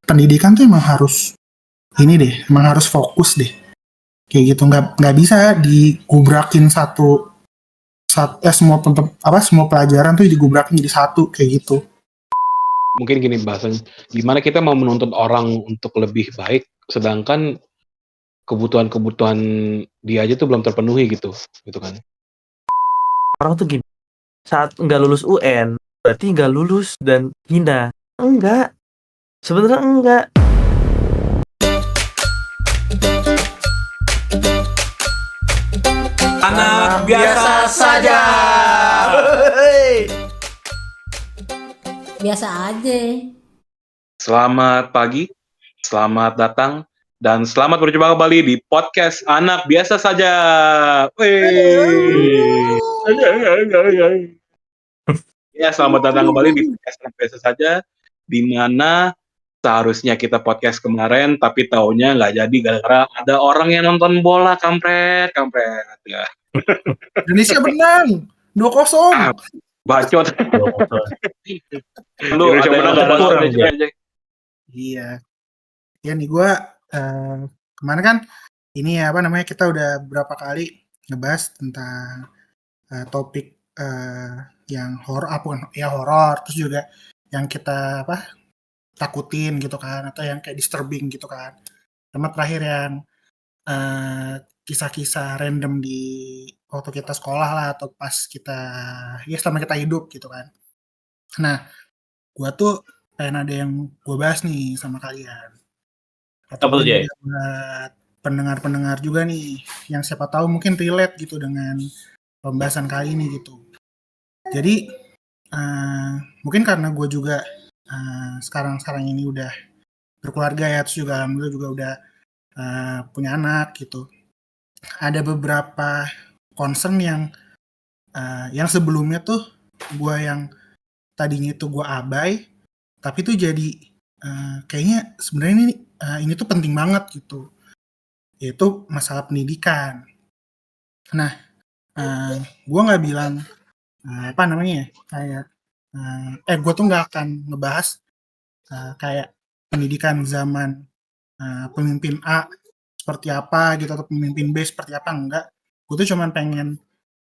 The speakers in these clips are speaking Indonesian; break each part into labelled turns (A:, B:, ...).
A: pendidikan tuh emang harus ini deh, emang harus fokus deh. Kayak gitu, nggak bisa digubrakin semua pelajaran tuh digubrakin jadi satu kayak gitu.
B: Mungkin gini bahasanya, gimana kita mau menuntut orang untuk lebih baik, sedangkan kebutuhan dia aja tuh belum terpenuhi gitu kan.
C: Orang tuh gini, saat nggak lulus UN, berarti nggak lulus dan hina. Enggak, sebenarnya enggak.
D: Anak biasa saja.
E: Biasa aja.
B: Selamat pagi, selamat datang, dan selamat berjumpa kembali di podcast Anak Biasa Saja. Ya, selamat datang kembali di podcast Anak Biasa Saja, di mana seharusnya kita podcast kemarin, tapi taunya nggak jadi gara-gara ada orang yang nonton bola, kampret. Ya.
A: Indonesia menang 2-0.
B: Bacot. Lu
C: Indonesia
B: ada
C: menang
B: yang
C: kurang,
B: kurang
C: ya.
B: aja.
A: Iya. Ya nih gue kemarin kan ini ya kita udah berapa kali ngebahas tentang topik yang horor, terus juga yang kita takutin gitu kan, atau yang kayak disturbing gitu kan. Sama terakhir yang kisah-kisah random di waktu kita sekolah lah, atau pas kita selama kita hidup gitu kan. Nah, gue tuh pengen ada yang gue bahas nih sama kalian. Atau
C: Apa tuh, Jay?
A: buat pendengar-pendengar juga nih, yang siapa tahu mungkin relate gitu dengan pembahasan kali ini gitu. Jadi mungkin karena gue juga sekarang ini udah berkeluarga ya, terus juga alhamdulillah juga udah punya anak gitu. Ada beberapa concern yang sebelumnya tuh gue yang tadinya tuh gue abai, tapi tuh jadi kayaknya sebenarnya ini tuh penting banget gitu, yaitu masalah pendidikan. Nah, gue nggak bilang kayak gue tuh nggak akan ngebahas kayak pendidikan zaman pemimpin A seperti apa gitu, atau pemimpin B seperti apa, enggak. Gue tuh cuman pengen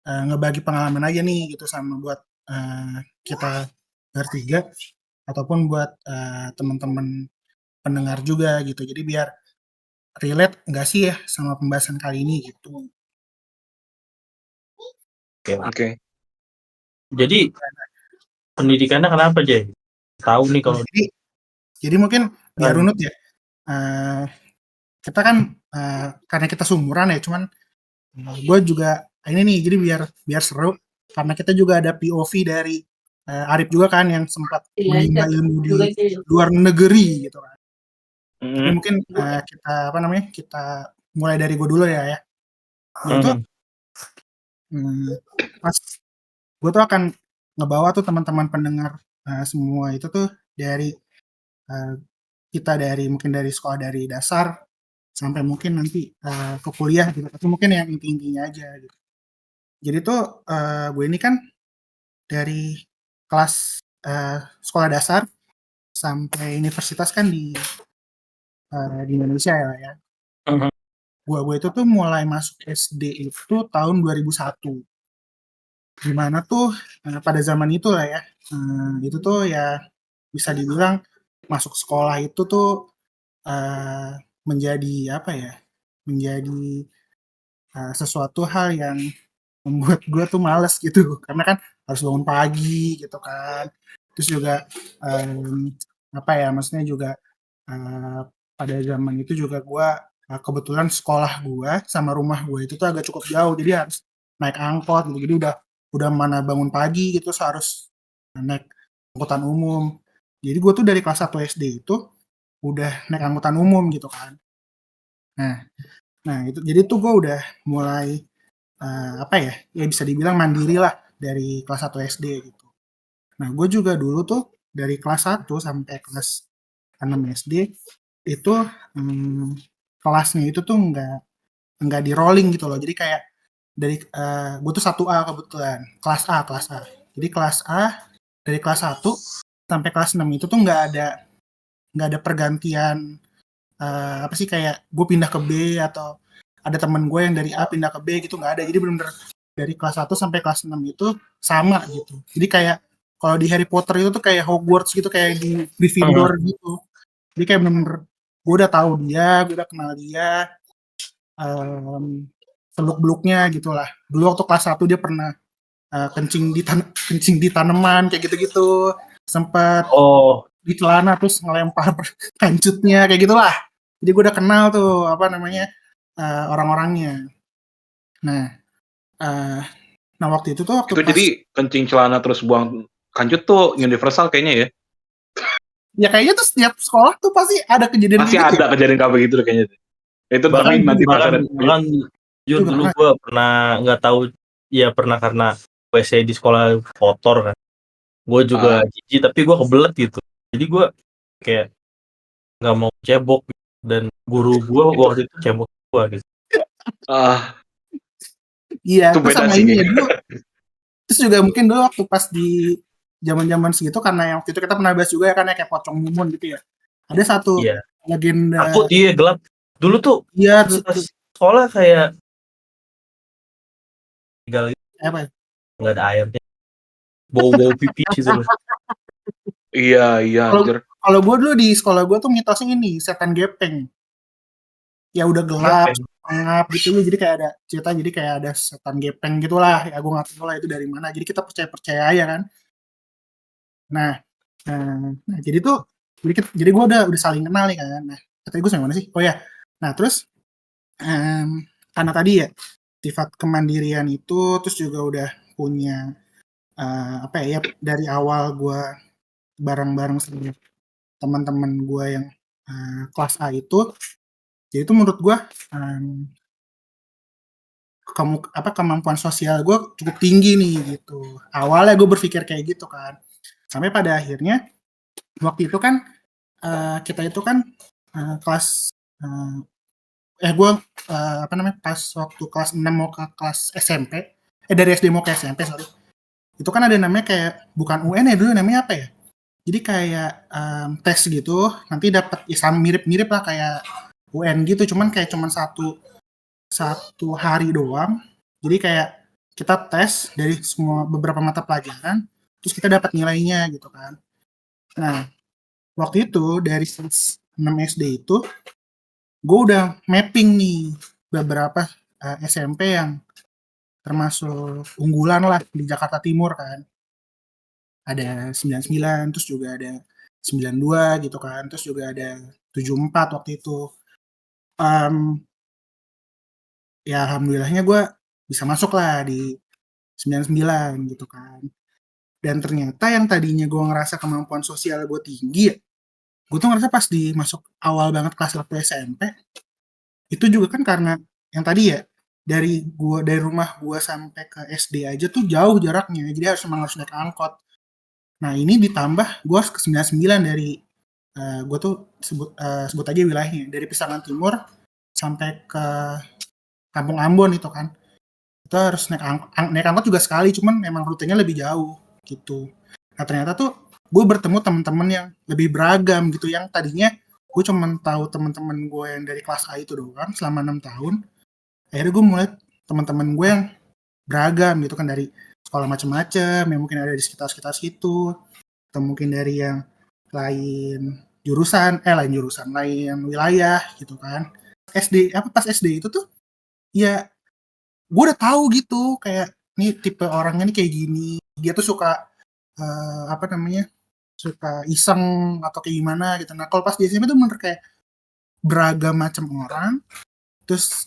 A: ngebagi pengalaman aja nih gitu, sama buat kita bertiga, ataupun buat teman-teman pendengar juga gitu. Jadi biar relate nggak sih ya sama pembahasan kali ini gitu.
B: Oke.
C: Jadi pendidikannya kenapa, Jay? Tahu nih kalau
A: Jadi mungkin biar runut ya. Kita kan karena kita seumuran ya, cuman gue juga ini nih, jadi biar seru, karena kita juga ada POV dari Arif juga kan, yang sempat menimba ilmu di luar negeri gitu kan. Jadi mungkin kita mulai dari gue dulu ya. Yaitu pas gue tuh akan ngebawa tuh teman-teman pendengar semua itu tuh dari kita mungkin dari sekolah dari dasar sampai mungkin nanti ke kuliah gitu, tapi mungkin yang inti-intinya aja gitu. Jadi tuh gue ini kan dari kelas sekolah dasar sampai universitas kan di Indonesia ya. Gue itu tuh mulai masuk SD itu tahun 2001. Gimana tuh pada zaman itu lah ya, itu tuh ya bisa dibilang masuk sekolah itu tuh menjadi menjadi sesuatu hal yang membuat gue tuh males gitu, karena kan harus bangun pagi gitu kan. Terus juga maksudnya juga pada zaman itu juga gue kebetulan sekolah gue sama rumah gue itu tuh agak cukup jauh, jadi harus naik angkot gitu. Jadi udah mana bangun pagi gitu, harus naik angkutan umum. Jadi gue tuh dari kelas 1 SD itu udah naik angkutan umum gitu kan. Nah itu jadi tuh gue udah mulai bisa dibilang mandiri lah dari kelas 1 SD gitu. Nah, gue juga dulu tuh dari kelas 1 sampai kelas 6 SD itu kelasnya itu tuh nggak di rolling gitu loh. Jadi kayak dari gue tuh 1A kebetulan, kelas A. Jadi kelas A dari kelas 1 sampai kelas 6 itu tuh nggak ada nggak ada pergantian apa sih kayak gue pindah ke B atau ada temen gue yang dari A pindah ke B gitu, nggak ada. Jadi benar-benar dari kelas 1 sampai kelas 6 itu sama gitu. Jadi kayak kalau di Harry Potter itu tuh kayak Hogwarts gitu, kayak di Gryffindor gitu. Jadi kayak bener-bener gue udah tahu dia, gue udah kenal dia, seluk-beluknya gitulah. Dulu waktu kelas 1 dia pernah kencing di tanaman kayak gitu-gitu. Sempat
C: Oh,
A: di celana terus ngelempar kancutnya kayak gitulah. Jadi gue udah kenal tuh apa namanya orang-orangnya. Nah, uh, waktu itu tuh waktu
B: Itu
A: pas
B: jadi kencing celana terus buang kancut tuh universal kayaknya ya.
A: ya kayaknya tuh setiap sekolah tuh pasti ada kejadian
B: Pasti
A: kayak gitu.
B: ada kejadian kayak begitu kayaknya. Itu
C: bahkan
B: tapi nanti pas ada
C: bahkan Jun,
A: Juga
C: dulu
A: pernah.
C: gue pernah nggak tahu, ya pernah karena WC di sekolah kotor kan. Gue juga jijik tapi gue kebelet gitu. Jadi gue kayak nggak mau cebok, dan guru gue waktu itu cebok gue gitu.
B: ah
A: Iya,
B: itu
A: terus
B: beda
A: sama
B: sih
A: ini ya
B: kayaknya.
A: dulu. Terus juga mungkin dulu waktu pas di zaman-zaman segitu, karena yang waktu itu kita pernah bahas juga ya kan ya, kayak pocong mumun gitu ya. Ada satu
C: Iya,
A: legenda.
C: takut dia gelap. Dulu tuh
A: Iya,
C: fasilitas sekolah kayak tinggal
A: apa ya?
C: nggak ada airnya, bau-bau pipis gitu loh.
B: Iya anjir.
A: Kalau gue dulu di sekolah gue tuh mitosnya ini setan gepeng. Ya udah gelap,
C: Gepeng.
A: pengap gitu, jadi kayak ada cerita, jadi kayak ada setan gepeng gitulah. Ya gue nggak tahu lah itu dari mana. Jadi kita percaya aja kan. Nah, jadi tuh jadi gue udah saling kenal nih kan. Nah, tadi gue sama mana sih? Oh ya. Nah, terus karena tadi ya sifat kemandirian itu, terus juga udah punya apa ya, dari awal gue bareng-bareng sama teman-teman gue yang kelas A itu, jadi itu menurut gue kemampuan sosial gue cukup tinggi nih gitu. Awalnya gue berpikir kayak gitu kan, sampai pada akhirnya waktu itu kan kita itu kan kelas gue apa namanya, pas waktu kelas 6 mau ke kelas SMP, dari SD mau ke SMP, sorry, itu kan ada namanya kayak bukan UN ya dulu, namanya apa ya, jadi kayak tes gitu, nanti dapat ya sama mirip-mirip lah kayak UN gitu, cuman kayak cuman satu hari doang. Jadi kayak kita tes dari semua beberapa mata pelajaran, terus kita dapat nilainya gitu kan. Nah, waktu itu dari 6 SD itu gue udah mapping nih beberapa SMP yang termasuk unggulan lah di Jakarta Timur kan. Ada 99, terus juga ada 92 gitu kan, terus juga ada 74 waktu itu. Ya alhamdulillahnya gue bisa masuk lah di 99 gitu kan. Dan ternyata yang tadinya gue ngerasa kemampuan sosial gue tinggi ya, gue tuh ngerasa pas di masuk awal banget kelas 1 SMP, itu juga kan karena yang tadi ya, dari rumah gue sampai ke SD aja tuh jauh jaraknya, jadi emang harus naik angkot. Nah ini ditambah gue harus ke 99 dari gue tuh sebut aja wilayahnya, dari Pisangan Timur sampai ke Kampung Ambon itu kan. Itu harus naik angkot juga sekali, cuman memang rutenya lebih jauh gitu. Nah ternyata tuh gue bertemu teman-teman yang lebih beragam gitu, yang tadinya gue cuma tahu teman-teman gue yang dari kelas A itu doang selama 6 tahun. Akhirnya gue mulai teman-teman gue yang beragam gitu kan, dari sekolah macam-macam yang mungkin ada di sekitar-sekitar situ, atau mungkin dari yang lain jurusan, lain wilayah gitu kan. Pas SD itu tuh ya gue udah tahu gitu, kayak nih tipe orangnya nih kayak gini, dia tuh suka apa namanya, suka iseng atau kayak gimana gitu. Nah kalau pas di SMP tuh bener kayak beragam macam orang, terus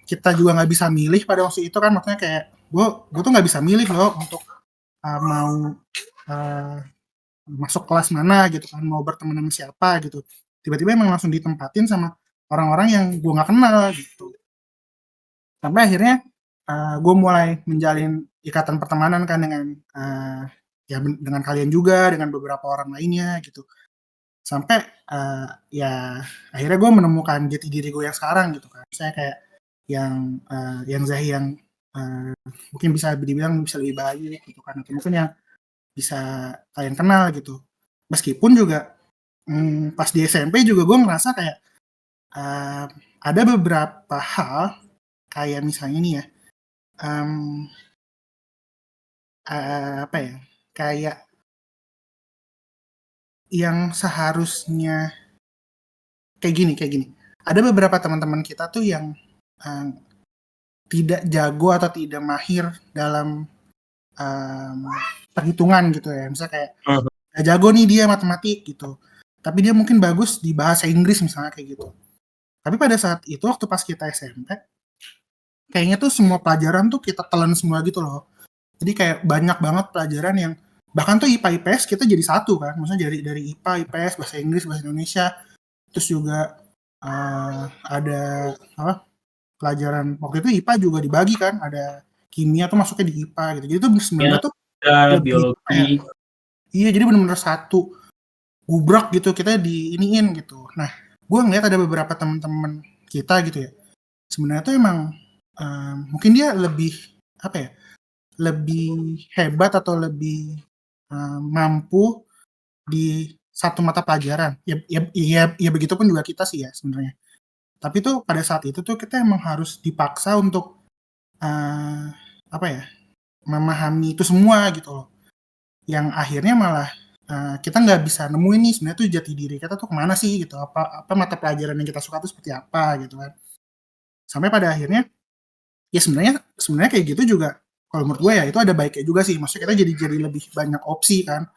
A: kita juga nggak bisa milih pada waktu itu kan, maksudnya kayak gue tuh nggak bisa milih loh untuk mau uh, masuk kelas mana gitu kan, mau berteman sama siapa gitu, tiba-tiba emang langsung ditempatin sama orang-orang yang gue nggak kenal gitu. Sampai akhirnya gue mulai menjalin ikatan pertemanan kan dengan ya dengan kalian juga, dengan beberapa orang lainnya gitu. Sampai ya akhirnya gue menemukan jati diri gue yang sekarang gitu kan. Saya kayak yang Zahi yang mungkin bisa dibilang bisa lebih baik gitu kan, atau mungkin yang bisa kalian kenal gitu. Meskipun juga pas di SMP juga gue ngerasa kayak ada beberapa hal kayak misalnya nih ya, apa ya, kayak yang seharusnya kayak gini. Ada beberapa teman-teman kita tuh yang tidak jago atau tidak mahir dalam perhitungan gitu ya. Misalnya kayak gak jago nih dia matematik gitu. Tapi dia mungkin bagus di bahasa Inggris misalnya kayak gitu. Tapi pada saat itu waktu pas kita SMP, kayaknya tuh semua pelajaran tuh kita telan semua gitu loh. Jadi kayak banyak banget pelajaran yang bahkan tuh IPA IPS kita jadi satu kan. Maksudnya dari IPA IPS bahasa Inggris bahasa Indonesia. Terus juga ada apa? Pelajaran waktu itu IPA juga dibagi kan, ada kimia tuh masuknya di IPA gitu. Jadi tuh sebenarnya tuh lebih
C: biologi.
A: Iya, jadi benar-benar satu gubrak gitu kita diiniin gitu. Nah, gue ngeliat ada beberapa teman-teman kita gitu ya. Sebenarnya tuh emang mungkin dia lebih apa ya? Lebih hebat atau lebih mampu di satu mata pelajaran. Ya begitupun juga kita sih ya sebenarnya. Tapi tuh pada saat itu tuh kita emang harus dipaksa untuk apa ya? Memahami itu semua gitu loh. Yang akhirnya malah kita nggak bisa nemuin nih sebenarnya tuh jati diri kita tuh kemana sih gitu, apa mata pelajaran yang kita suka tuh seperti apa gitu kan. Sampai pada akhirnya ya sebenarnya kayak gitu juga kalau menurut gue ya itu ada baiknya juga sih, maksudnya kita jadi lebih banyak opsi kan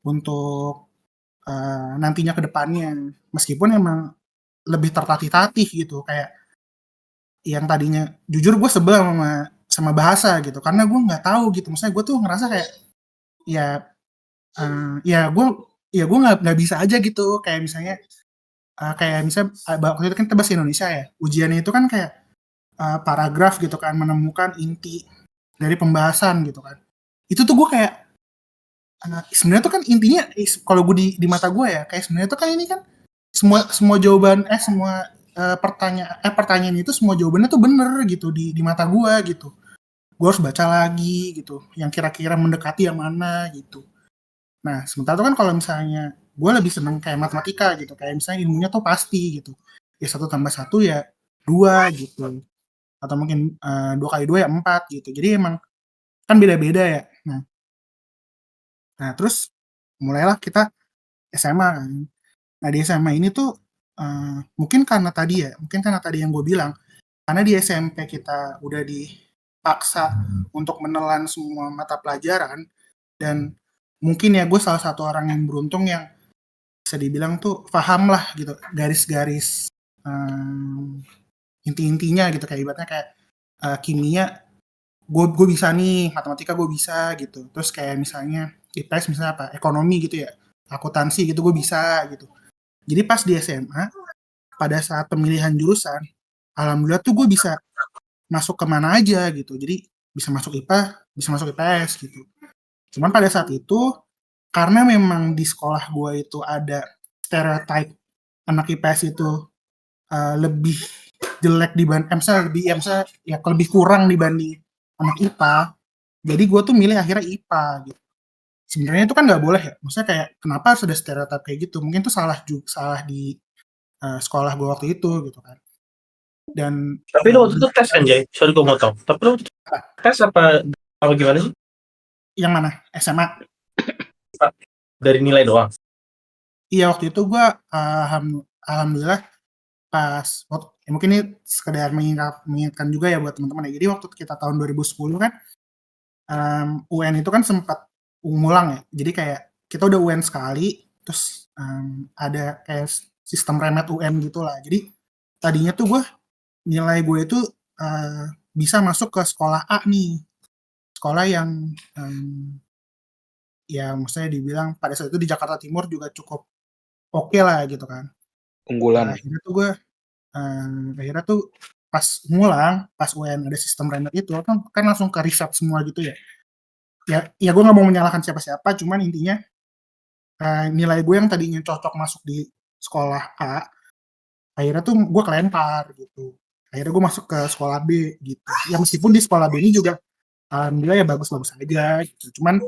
A: untuk nantinya ke depannya, meskipun emang lebih tertatih-tatih gitu, kayak yang tadinya jujur gue sebel sama bahasa gitu karena gue nggak tahu gitu, maksudnya gue tuh ngerasa kayak ya gue nggak bisa aja gitu, kayak misalnya waktu itu kan kita bahasa Indonesia ya, ujiannya itu kan kayak paragraf gitu kan, menemukan inti dari pembahasan gitu kan. Itu tuh gue kayak sebenarnya tuh kan intinya kalau gue di mata gue ya, kayak sebenarnya tuh kan ini kan semua jawaban semua pertanyaan itu semua jawabannya tuh bener gitu di mata gue gitu. Gue harus baca lagi gitu, yang kira-kira mendekati yang mana gitu. Nah, sementara itu kan kalau misalnya gue lebih seneng kayak matematika gitu, kayak misalnya ilmunya tuh pasti gitu. Ya 1 tambah 1 ya 2 gitu. Atau mungkin 2 kali 2 ya 4 gitu. Jadi emang kan beda-beda ya. Nah terus mulailah kita SMA kan. Nah di SMA ini tuh mungkin karena tadi yang gue bilang, karena di SMP kita udah dipaksa untuk menelan semua mata pelajaran, dan mungkin ya gue salah satu orang yang beruntung yang bisa dibilang tuh paham lah gitu garis-garis inti-intinya gitu, kayak ibaratnya kayak kimia gue bisa nih, matematika gue bisa gitu, terus kayak misalnya IPS misalnya apa ekonomi gitu ya, akuntansi gitu gue bisa gitu. Jadi pas di SMA pada saat pemilihan jurusan, alhamdulillah tuh gue bisa masuk kemana aja gitu, jadi bisa masuk IPA bisa masuk IPS gitu. Cuman pada saat itu karena memang di sekolah gue itu ada stereotype anak IPS itu lebih jelek misalnya lebih kurang dibanding anak IPA, jadi gue tuh milih akhirnya IPA gitu. Sebenarnya itu kan nggak boleh ya, maksudnya kayak kenapa harus ada stereotip kayak gitu, mungkin itu salah di sekolah gue waktu itu gitu kan. Dan
C: tapi lu waktu itu tes kan, Jay? Sorry gue mau tahu. Tapi lu tes apa gimana sih?
A: Yang mana? SMA?
C: Dari nilai doang?
A: Iya, waktu itu gue alhamdulillah mungkin ini sekedar mengingatkan juga ya buat teman-teman ya. Jadi waktu kita tahun 2010 kan UN itu kan sempat ngulang ya. Jadi kayak kita udah UN sekali, terus ada kayak sistem remet UN gitu lah. Jadi tadinya tuh nilai gue itu bisa masuk ke sekolah A nih. Sekolah yang ya maksudnya dibilang pada saat itu di Jakarta Timur juga cukup oke lah gitu kan.
B: Unggulan.
A: Akhirnya tuh pas ngulang, pas UN ada sistem remet itu kan langsung ke reset semua gitu ya. Ya gue nggak mau menyalahkan siapa-siapa, cuman intinya nilai gue yang tadinya cocok masuk di sekolah A, akhirnya tuh gue kelempar gitu. Akhirnya gue masuk ke sekolah B gitu. Ya meskipun di sekolah B ini juga alhamdulillah ya bagus-bagus aja gitu. Cuman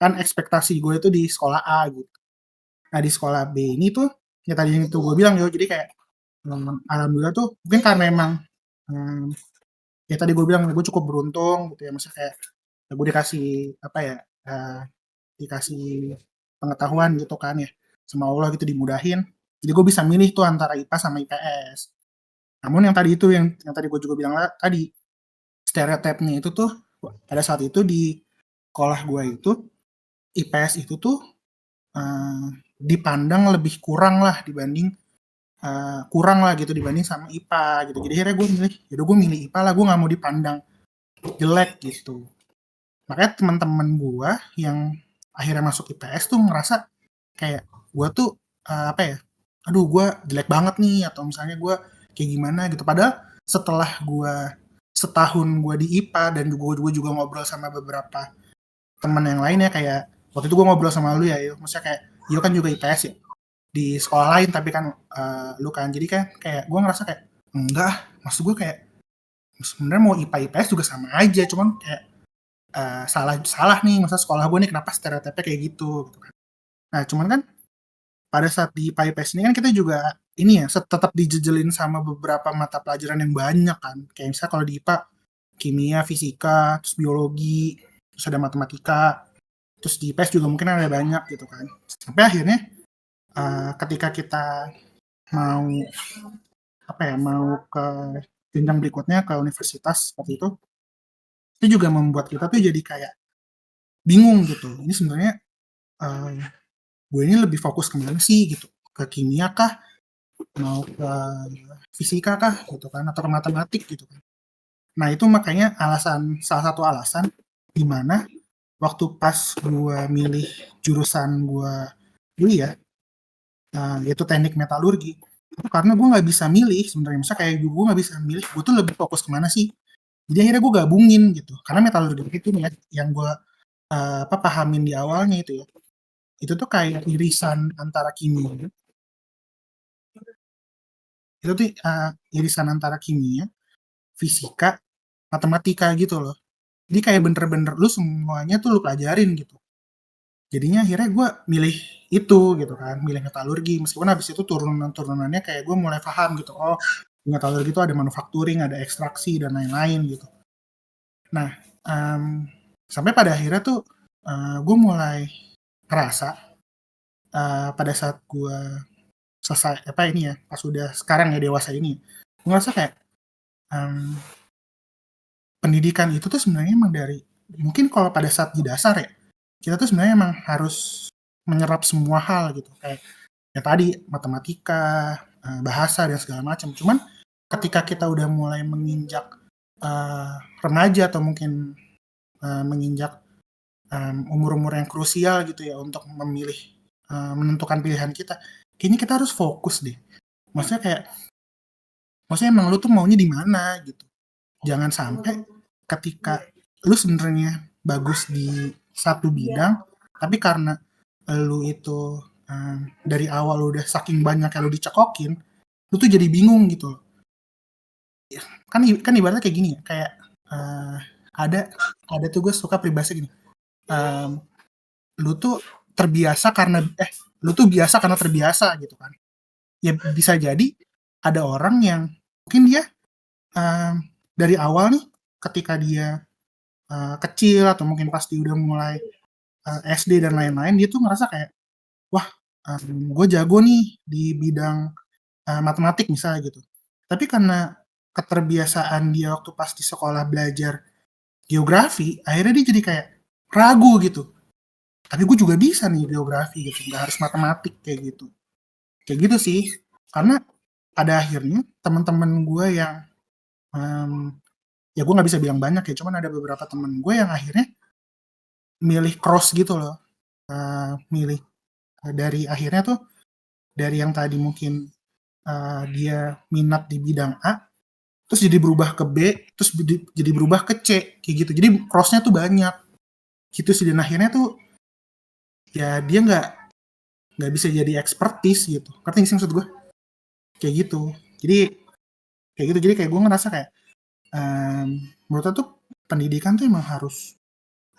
A: kan ekspektasi gue itu di sekolah A gitu. Nah di sekolah B ini tuh ya tadi yang itu gue bilang yo, jadi kayak alhamdulillah tuh mungkin karena emang ya tadi gue bilang gue cukup beruntung gitu ya, maksudnya kayak gue dikasih apa ya, dikasih pengetahuan gitu kan ya sama Allah gitu, dimudahin. Jadi gue bisa milih tuh antara IPA sama IPS. Namun yang tadi itu yang tadi gue juga bilang tadi, stereotipnya itu tuh pada saat itu di sekolah gue itu IPS itu tuh dipandang lebih kurang lah dibanding kurang lah gitu dibanding sama IPA gitu. Jadi akhirnya gue milih, yaudah gue milih IPA lah, gue nggak mau dipandang jelek gitu. Makanya teman-teman gue yang akhirnya masuk IPS tuh ngerasa kayak gue tuh apa ya, aduh gue jelek banget nih, atau misalnya gue kayak gimana gitu. Padahal setelah gue setahun gue di IPA dan gue juga ngobrol sama beberapa teman yang lainnya, kayak waktu itu gue ngobrol sama lu ya, maksudnya kayak Yo kan juga IPS ya di sekolah lain, tapi kan lu kan, jadi kan kayak gue ngerasa kayak enggak, maksud gue kayak sebenarnya mau IPA IPS juga sama aja, cuman kayak salah nih, masa sekolah gue nih kenapa stereotipnya kayak gitu kan. Nah cuman kan pada saat di IPA IPS ini kan kita juga ini ya tetap dijejelin sama beberapa mata pelajaran yang banyak kan, kayak misalnya kalau di IPA kimia, fisika, terus biologi, terus ada matematika, terus di IPS juga mungkin ada banyak gitu kan. Sampai akhirnya ketika kita mau ke jenjang berikutnya ke universitas seperti itu juga membuat kita tuh jadi kayak bingung gitu. Ini sebenarnya gue ini lebih fokus kemana sih gitu? Ke kimia kah? Mau ke fisika kah? Gitu kan? Atau ke matematik gitu kan? Nah itu makanya salah satu alasan di mana waktu pas gue milih jurusan gue kuliah, yaitu teknik metalurgi, itu karena gue nggak bisa milih sebenarnya. Misalnya kayak gue nggak bisa milih, gue tuh lebih fokus kemana sih? Jadi akhirnya gue gabungin gitu. Karena metalurgi itu nih ya, yang gue pahamin di awalnya itu ya, itu tuh kayak irisan antara kimia, itu tuh irisan antara kimia, fisika, matematika gitu loh. Jadi kayak bener-bener lu semuanya tuh lu pelajarin gitu. Jadinya akhirnya gue milih itu gitu kan, milih metalurgi, meskipun habis itu turunan-turunannya kayak gue mulai paham gitu, oh di metalurgi itu ada manufacturing, ada ekstraksi dan lain-lain gitu. Nah sampai pada akhirnya tuh gue mulai ngerasa pada saat gue selesai pas udah sekarang ya dewasa ini, gue ngerasa kayak pendidikan itu tuh sebenarnya emang dari, mungkin kalau pada saat di dasar ya, kita tuh sebenarnya emang harus menyerap semua hal gitu, kayak ya tadi matematika, bahasa dan segala macam. Cuman ketika kita udah mulai menginjak remaja atau mungkin menginjak umur-umur yang krusial gitu ya untuk memilih, menentukan pilihan kita, kayaknya kita harus fokus deh. Maksudnya emang lu tuh maunya di mana gitu. Jangan sampai ketika lu sebenarnya bagus di satu bidang, tapi karena lu itu dari awal lu udah saking banyak yang lu dicekokin, lu tuh jadi bingung gitu. Kan ibaratnya kayak gini ya, kayak ada tuh gue suka peribahasa gini. Lu tuh lu tuh biasa karena terbiasa gitu kan. Ya bisa jadi ada orang yang mungkin dia dari awal nih ketika dia kecil atau mungkin pasti udah mulai SD dan lain-lain, dia tuh ngerasa kayak wah gue jago nih di bidang matematik misalnya gitu. Tapi karena keterbiasaan dia waktu pas di sekolah belajar geografi, akhirnya dia jadi kayak ragu gitu. Tapi gue juga bisa nih geografi gitu, nggak harus matematik kayak gitu. Kayak gitu sih. Karena pada akhirnya teman-teman gue yang ya gue nggak bisa bilang banyak ya, cuman ada beberapa temen gue yang akhirnya milih cross gitu loh, milih dari akhirnya tuh dari yang tadi mungkin dia minat di bidang A, terus jadi berubah ke B, terus jadi berubah ke C, kayak gitu. Jadi crossnya tuh banyak gitu sih, dan akhirnya tuh ya dia nggak bisa jadi expertise gitu. Ngerti nggak sih maksud gue? Kayak gitu. Jadi kayak gitu. Jadi kayak gue ngerasa kayak menurut gue tuh pendidikan tuh emang harus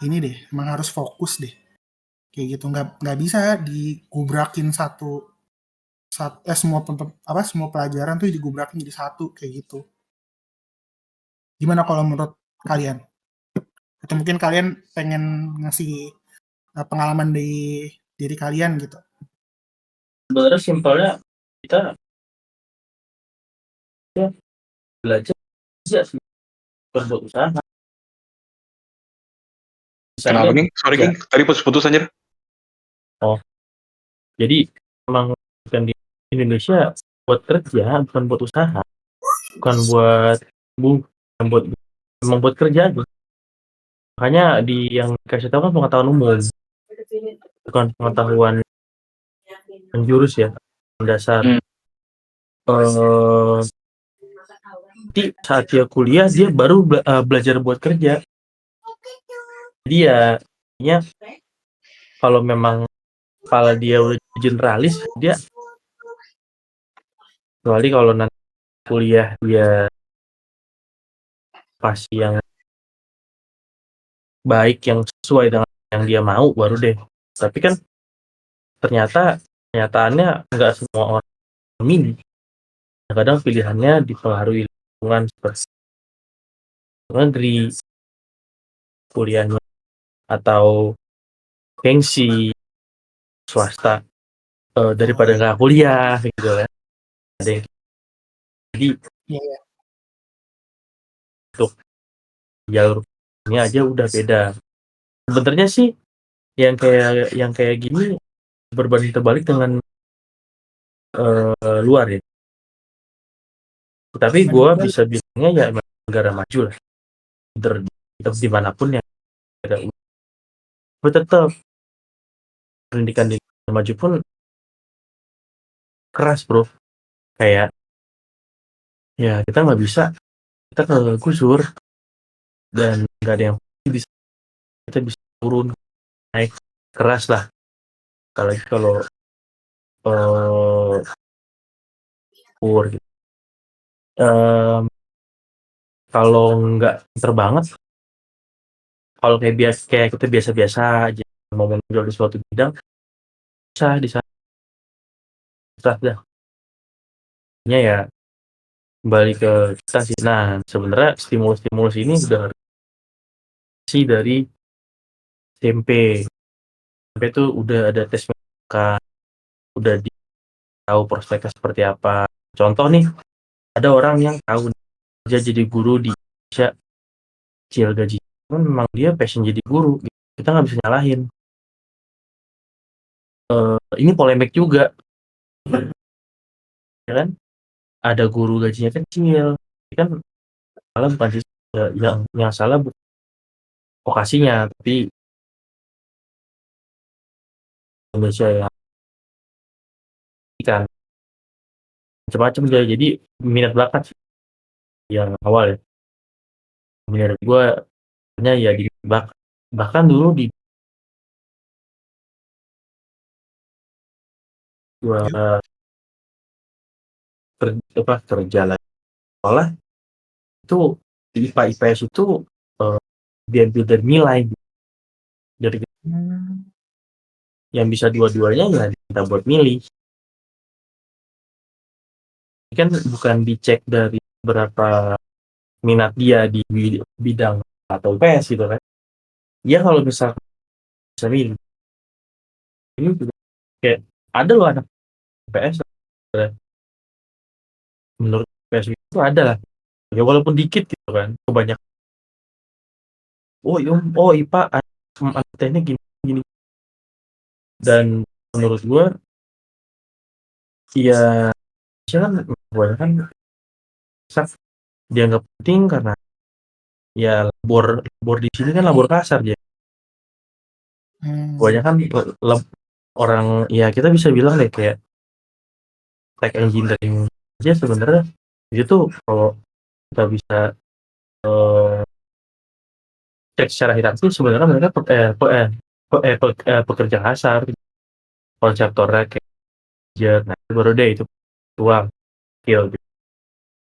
A: ini deh, emang harus fokus deh. Kayak gitu, nggak bisa digubrakin satu semua pelajaran tuh digubrakin jadi satu kayak gitu. Gimana kalau menurut kalian? Atau mungkin kalian pengen ngasih pengalaman dari diri kalian gitu?
C: Sebenarnya simpelnya kita ya belajar bisa sih, bukan buat usaha.
B: Kenapa
C: Misalnya
B: nih? Sorry
C: ya,
B: King, tadi putus-putus anjir.
C: jadi emang kan di Indonesia buat kerja bukan buat usaha, bukan buat bukan buat emang buat kerja aja. Makanya yang dikasih tahu kan pengetahuan umum, bukan pengetahuan menjurus ya, dasar.
B: Hmm.
C: Nanti saat dia kuliah dia baru belajar buat kerja. Jadi ya kalau memang kepala dia udah generalis, dia kecuali kalau nanti kuliah dia pasti yang baik yang sesuai dengan yang dia mau baru deh. Tapi kan kenyataannya nggak semua orang memilih. Kadang pilihannya dipengaruhi lingkungan seperti negeri, kuliahnya, atau gengsi swasta daripada nggak kuliah gitu kan. Ada yang jadi
A: Iya.
C: untuk jalur ini aja udah beda. Sebenarnya sih yang kayak gini berbanding terbalik dengan luar ya. Tapi gue bisa bilangnya ya negara maju lah. Tetap dimanapun ya ada. Tetap pendidikan di negara maju pun keras bro. Kayak ya kita nggak bisa, kita kegusur dan nggak ada yang bisa, kita bisa turun naik keras lah. Apalagi kalau kur gitu. Kalau nggak pinter banget, kalau kayak kita biasa-biasa aja mau menonjol di suatu bidang, bisa di sana dah. Ya kembali ke kita sih. Nah sebenarnya stimulus ini udah sih dari SMP itu udah ada tes mereka, udah tahu prospeknya seperti apa. Contoh nih, ada orang yang tahu dia jadi guru di Indonesia, kecil gaji, memang dia passion jadi guru, kita nggak bisa nyalahin. Ini polemik juga, ya kan? Ada guru gajinya kecil, kan salah bukan sih yang salah vokasinya, tapi Indonesia ya kan macam-macam dia. Jadi minat bakat sih yang awal ya. Menurut gue ya di bahkan dulu di gua kerja lagi sekolah itu di IPA IPS itu diambil dari nilai dari yang bisa dua-duanya ya kita buat milih. Ini kan bukan dicek dari berapa minat dia di bidang atau IPS gitu kan. Ya kalau misalnya bisa milih, ini juga kayak ada loh anak IPS menurut IPS itu ada lah ya walaupun dikit gitu kan, kebanyakan IPA teknik gini dan menurut gue ya kan kebanyakan dianggap penting karena ya labor di sini kan labor kasar ya. Kebanyakan orang ya kita bisa bilang deh kayak tech engineering aja sebenarnya itu kalau kita bisa cek secara hierarki sebenarnya mereka pekerja kasar, konseptornya kayak nah itu baru deh itu uang skill gitu.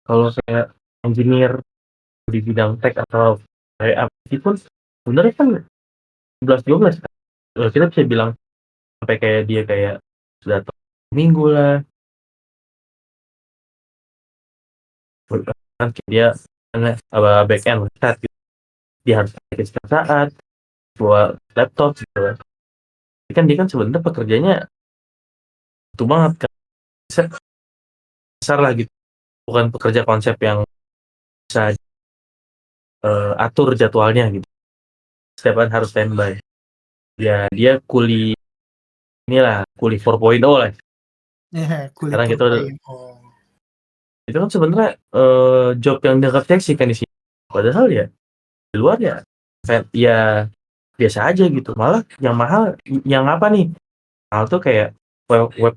C: Kalau kayak engineer di bidang tech atau kayak apa pun sebenarnya kan 11-12 kita bisa bilang sampai kayak dia kayak sudah minggu lah kan dia back end website gitu. Dia harus pakai setiap saat buat laptop gitu kan. Tapi kan dia kan sebenarnya pekerjaannya itu banget kan, besar lah gitu, bukan pekerja konsep yang bisa atur jadwalnya gitu, setiap hari harus standby. Ya dia kuli 4.0 lah.
A: Ya, kulit
C: Sekarang kita udah,
A: oh.
C: itu kan sebenarnya job yang dianggap seksi kan di sini. Padahal ya di luar ya biasa aja gitu. Malah yang mahal, yang apa nih? Mahal tuh kayak web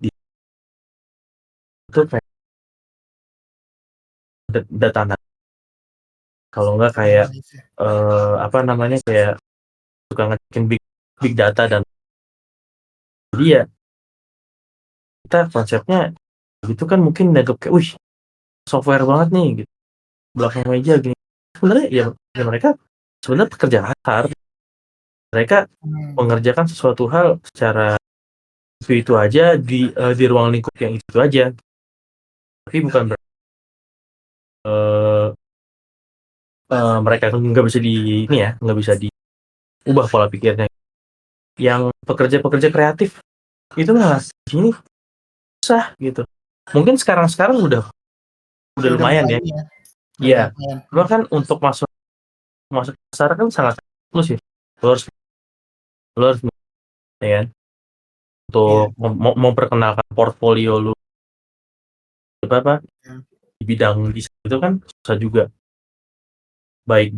C: itu kayak data analis. Kalau enggak kayak apa namanya, kayak suka ngecekin big data. Dan jadi ya kita konsepnya gitu kan, mungkin dianggap kayak wih software banget nih gitu, belakang meja gini. Sebenarnya ya mereka sebenarnya pekerja kasar. Mereka mengerjakan sesuatu hal secara itu aja di ruang lingkup yang itu aja. Tapi bukan mereka nggak bisa nggak bisa diubah pola pikirnya. Yang pekerja-pekerja kreatif itu malah di sini susah gitu. Mungkin sekarang udah lumayan ya. Iya. Cuma kan untuk masuk pasar kan sangat eksklusif. Lu harus ya kan, untuk memperkenalkan portfolio lu apa di bidang desain itu kan susah juga. Baik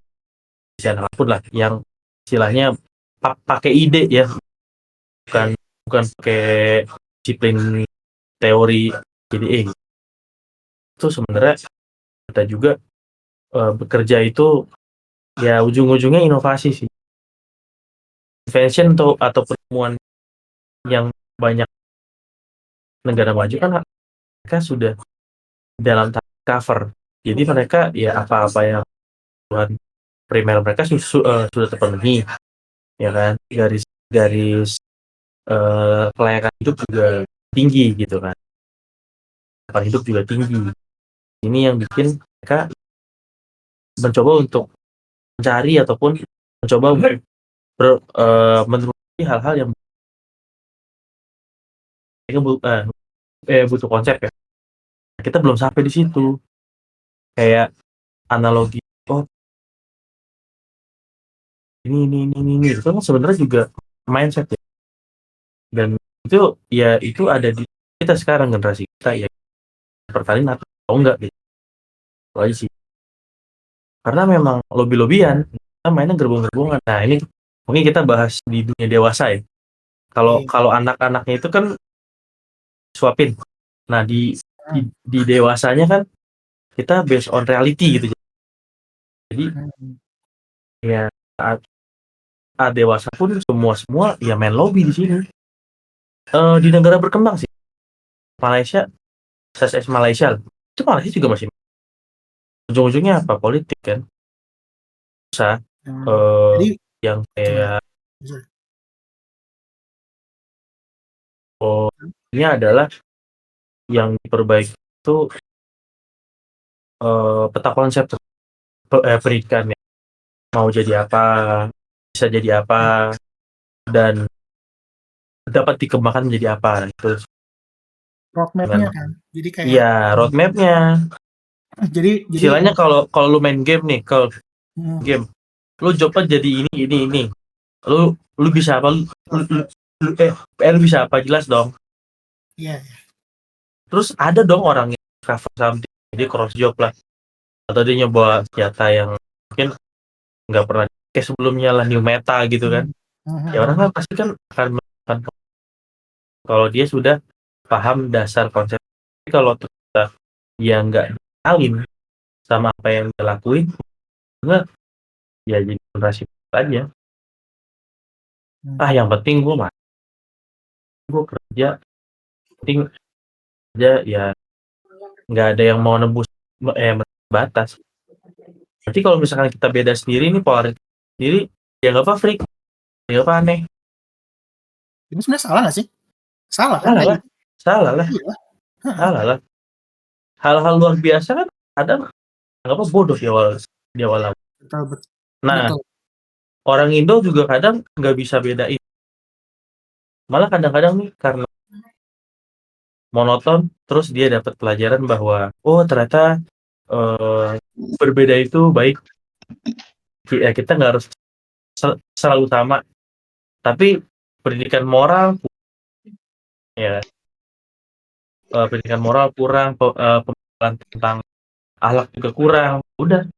C: desain apapun lah yang istilahnya pakai ide ya, bukan pakai disiplin teori JDE. Itu sebenarnya kita juga bekerja itu ya ujung-ujungnya inovasi sih. Invention atau penemuan yang banyak negara maju kan mereka sudah dalam tahap cover. Jadi mereka ya apa-apa yang kebutuhan primer mereka sudah terpenuhi, ya kan. Garis kelayakan hidup juga tinggi gitu kan. Harapan hidup juga tinggi. Ini yang bikin mereka mencoba untuk mencari ataupun mencoba menelusuri hal-hal yang mereka butuh konsep ya. Kita belum sampai di situ. Kayak analogi, oh ini itu kan sebenarnya juga mindset ya. Dan itu ada di kita sekarang, generasi kita ya, pertalin atau enggak gitu. Itu aja sih. Karena memang lobby-lobbyan, kita mainnya gerbong-gerbongan. Nah ini mungkin kita bahas di dunia dewasa ya. Kalau anak-anaknya itu kan suapin. Nah di dewasanya kan kita based on reality gitu. Jadi ya saat dewasa pun semua ya main lobby di sini. Di negara berkembang sih, Malaysia, Malaysia itu Malaysia juga masih ujung-ujungnya apa, politik kan. Susah.
A: Jadi
C: Yang kayak ini adalah yang diperbaiki itu peta konsep pendidikan ya. Mau jadi apa, bisa jadi apa, dan dapat dikembangkan menjadi apa itu.
A: roadmap-nya kan. Jadi kayak
C: Iya, roadmap-nya.
A: Jadi
C: Istilahnya kalau lu main game nih, kalau game lu jobnya jadi ini. Lu bisa apa? Lu bisa apa, jelas dong.
A: Iya.
C: Terus ada dong orang yang cover something, jadi cross job lah, atau dia nyoba senjata yang mungkin nggak pernah kayak sebelumnya lah, new meta gitu kan. Ya orang kan pasti kan akan melakukan kalau dia sudah paham dasar konsep. Tapi kalau ternyata dia nggak kenalin sama apa yang dia lakuin, enggak ya jadi generasi aja. Yang penting gue kerja, penting aja ya, nggak ada yang mau nebus batas. Berarti kalau misalkan kita beda sendiri nih, polaritas sendiri, ya nggak apa freak, ya nggak apa aneh.
A: Ini sebenarnya salah nggak sih? Salah kan?
C: Salah lah. Hal-hal luar biasa kan ada anggapnya bodoh di awal.
A: Betul.
C: Nah,
A: Betul.
C: orang Indo juga kadang nggak bisa bedain. Malah kadang-kadang nih karena monoton, terus dia dapat pelajaran bahwa oh ternyata berbeda itu baik. Ya kita nggak harus selalu sama. Tapi pendidikan moral ya pendidikan moral kurang, pemahaman tentang akhlak juga kurang. Udah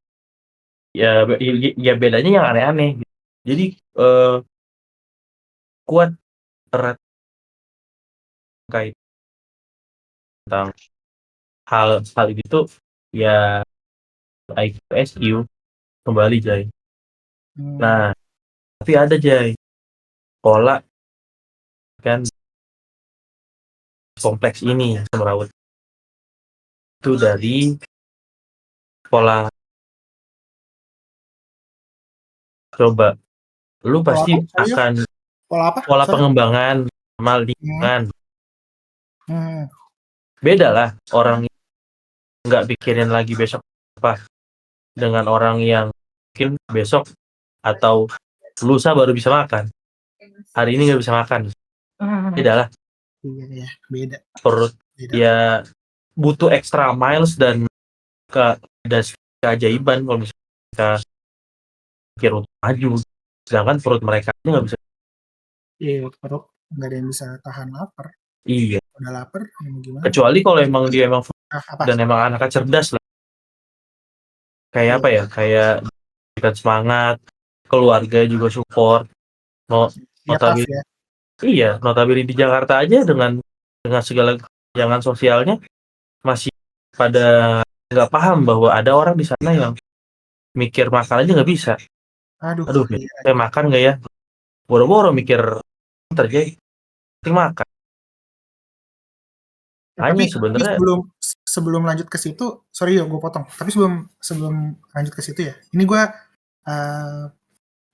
C: ya bedanya yang aneh-aneh. Jadi kuat erat kait tentang hal itu ya IQ/SQ kembali Jay. Nah, tapi ada Jay pola kan kompleks ini semrawut itu dari pola coba lu
A: Pola
C: pasti
A: apa? Sorry,
C: akan
A: pola apa?
C: pola
A: Sorry.
C: pengembangan sama lingkungan
A: Hmm.
C: beda lah orang nggak pikirin lagi besok apa dengan orang yang mungkin besok atau lusa baru bisa makan hari ini nggak bisa makan beda lah
A: Iya, beda.
C: perut ya butuh extra miles dan ada keajaiban kalau misalnya kita pikir untuk maju sedangkan perut mereka ini nggak bisa.
A: Iya, perut nggak ada yang bisa tahan lapar.
C: Iya,
A: Udah lapar, ya mau gimana?
C: kecuali kalau emang dia emang
A: Apa?
C: dan emang anaknya cerdas lah kayak
A: Iya.
C: apa ya kayak berikan semangat keluarga juga support
A: Ya tough
C: notabene
A: ya.
C: iya notabene di Jakarta aja dengan segala jangan sosialnya masih pada nggak paham bahwa ada orang di sana yang mikir makan aja nggak bisa. Aduh,
A: Iya.
C: saya makan nggak ya? Boro-boro mikir terjadi makan.
A: Tapi
C: Hanya sebenarnya
A: sebelum lanjut ke situ, sorry ya gue potong. Tapi sebelum lanjut ke situ ya, ini gue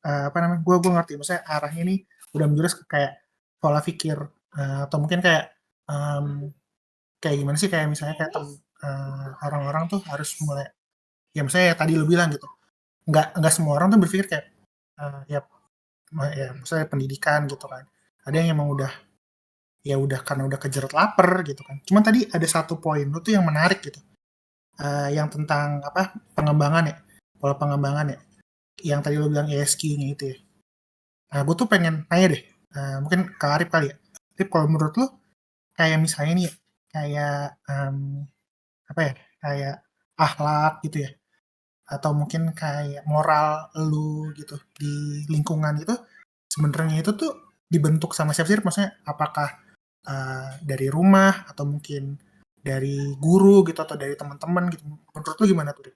A: apa namanya? Gue ngerti, maksudnya arahnya ini udah menjurus ke kayak pola pikir atau mungkin kayak kayak gimana sih kayak misalnya kayak orang-orang tuh harus mulai ya misalnya ya tadi lu bilang gitu. Nggak semua orang tuh berpikir kayak ya misalnya pendidikan gitu kan. Ada yang emang udah karena udah kejerat lapar gitu kan. Cuman tadi ada satu poin lu tuh yang menarik gitu. Yang tentang apa pengembangan ya, pola pengembangan ya. Yang tadi lu bilang ESQ-nya itu ya. Nah, gue tuh pengen tanya deh, mungkin ke Arif kali ya. Arif, kalau menurut lu kayak misalnya nih, kayak apa ya, kayak akhlak gitu ya, atau mungkin kayak moral lu gitu di lingkungan itu, sebenarnya itu tuh dibentuk sama siapa sih? Maksudnya apakah dari rumah atau mungkin dari guru gitu atau dari teman-teman gitu? Menurut lu gimana tuh?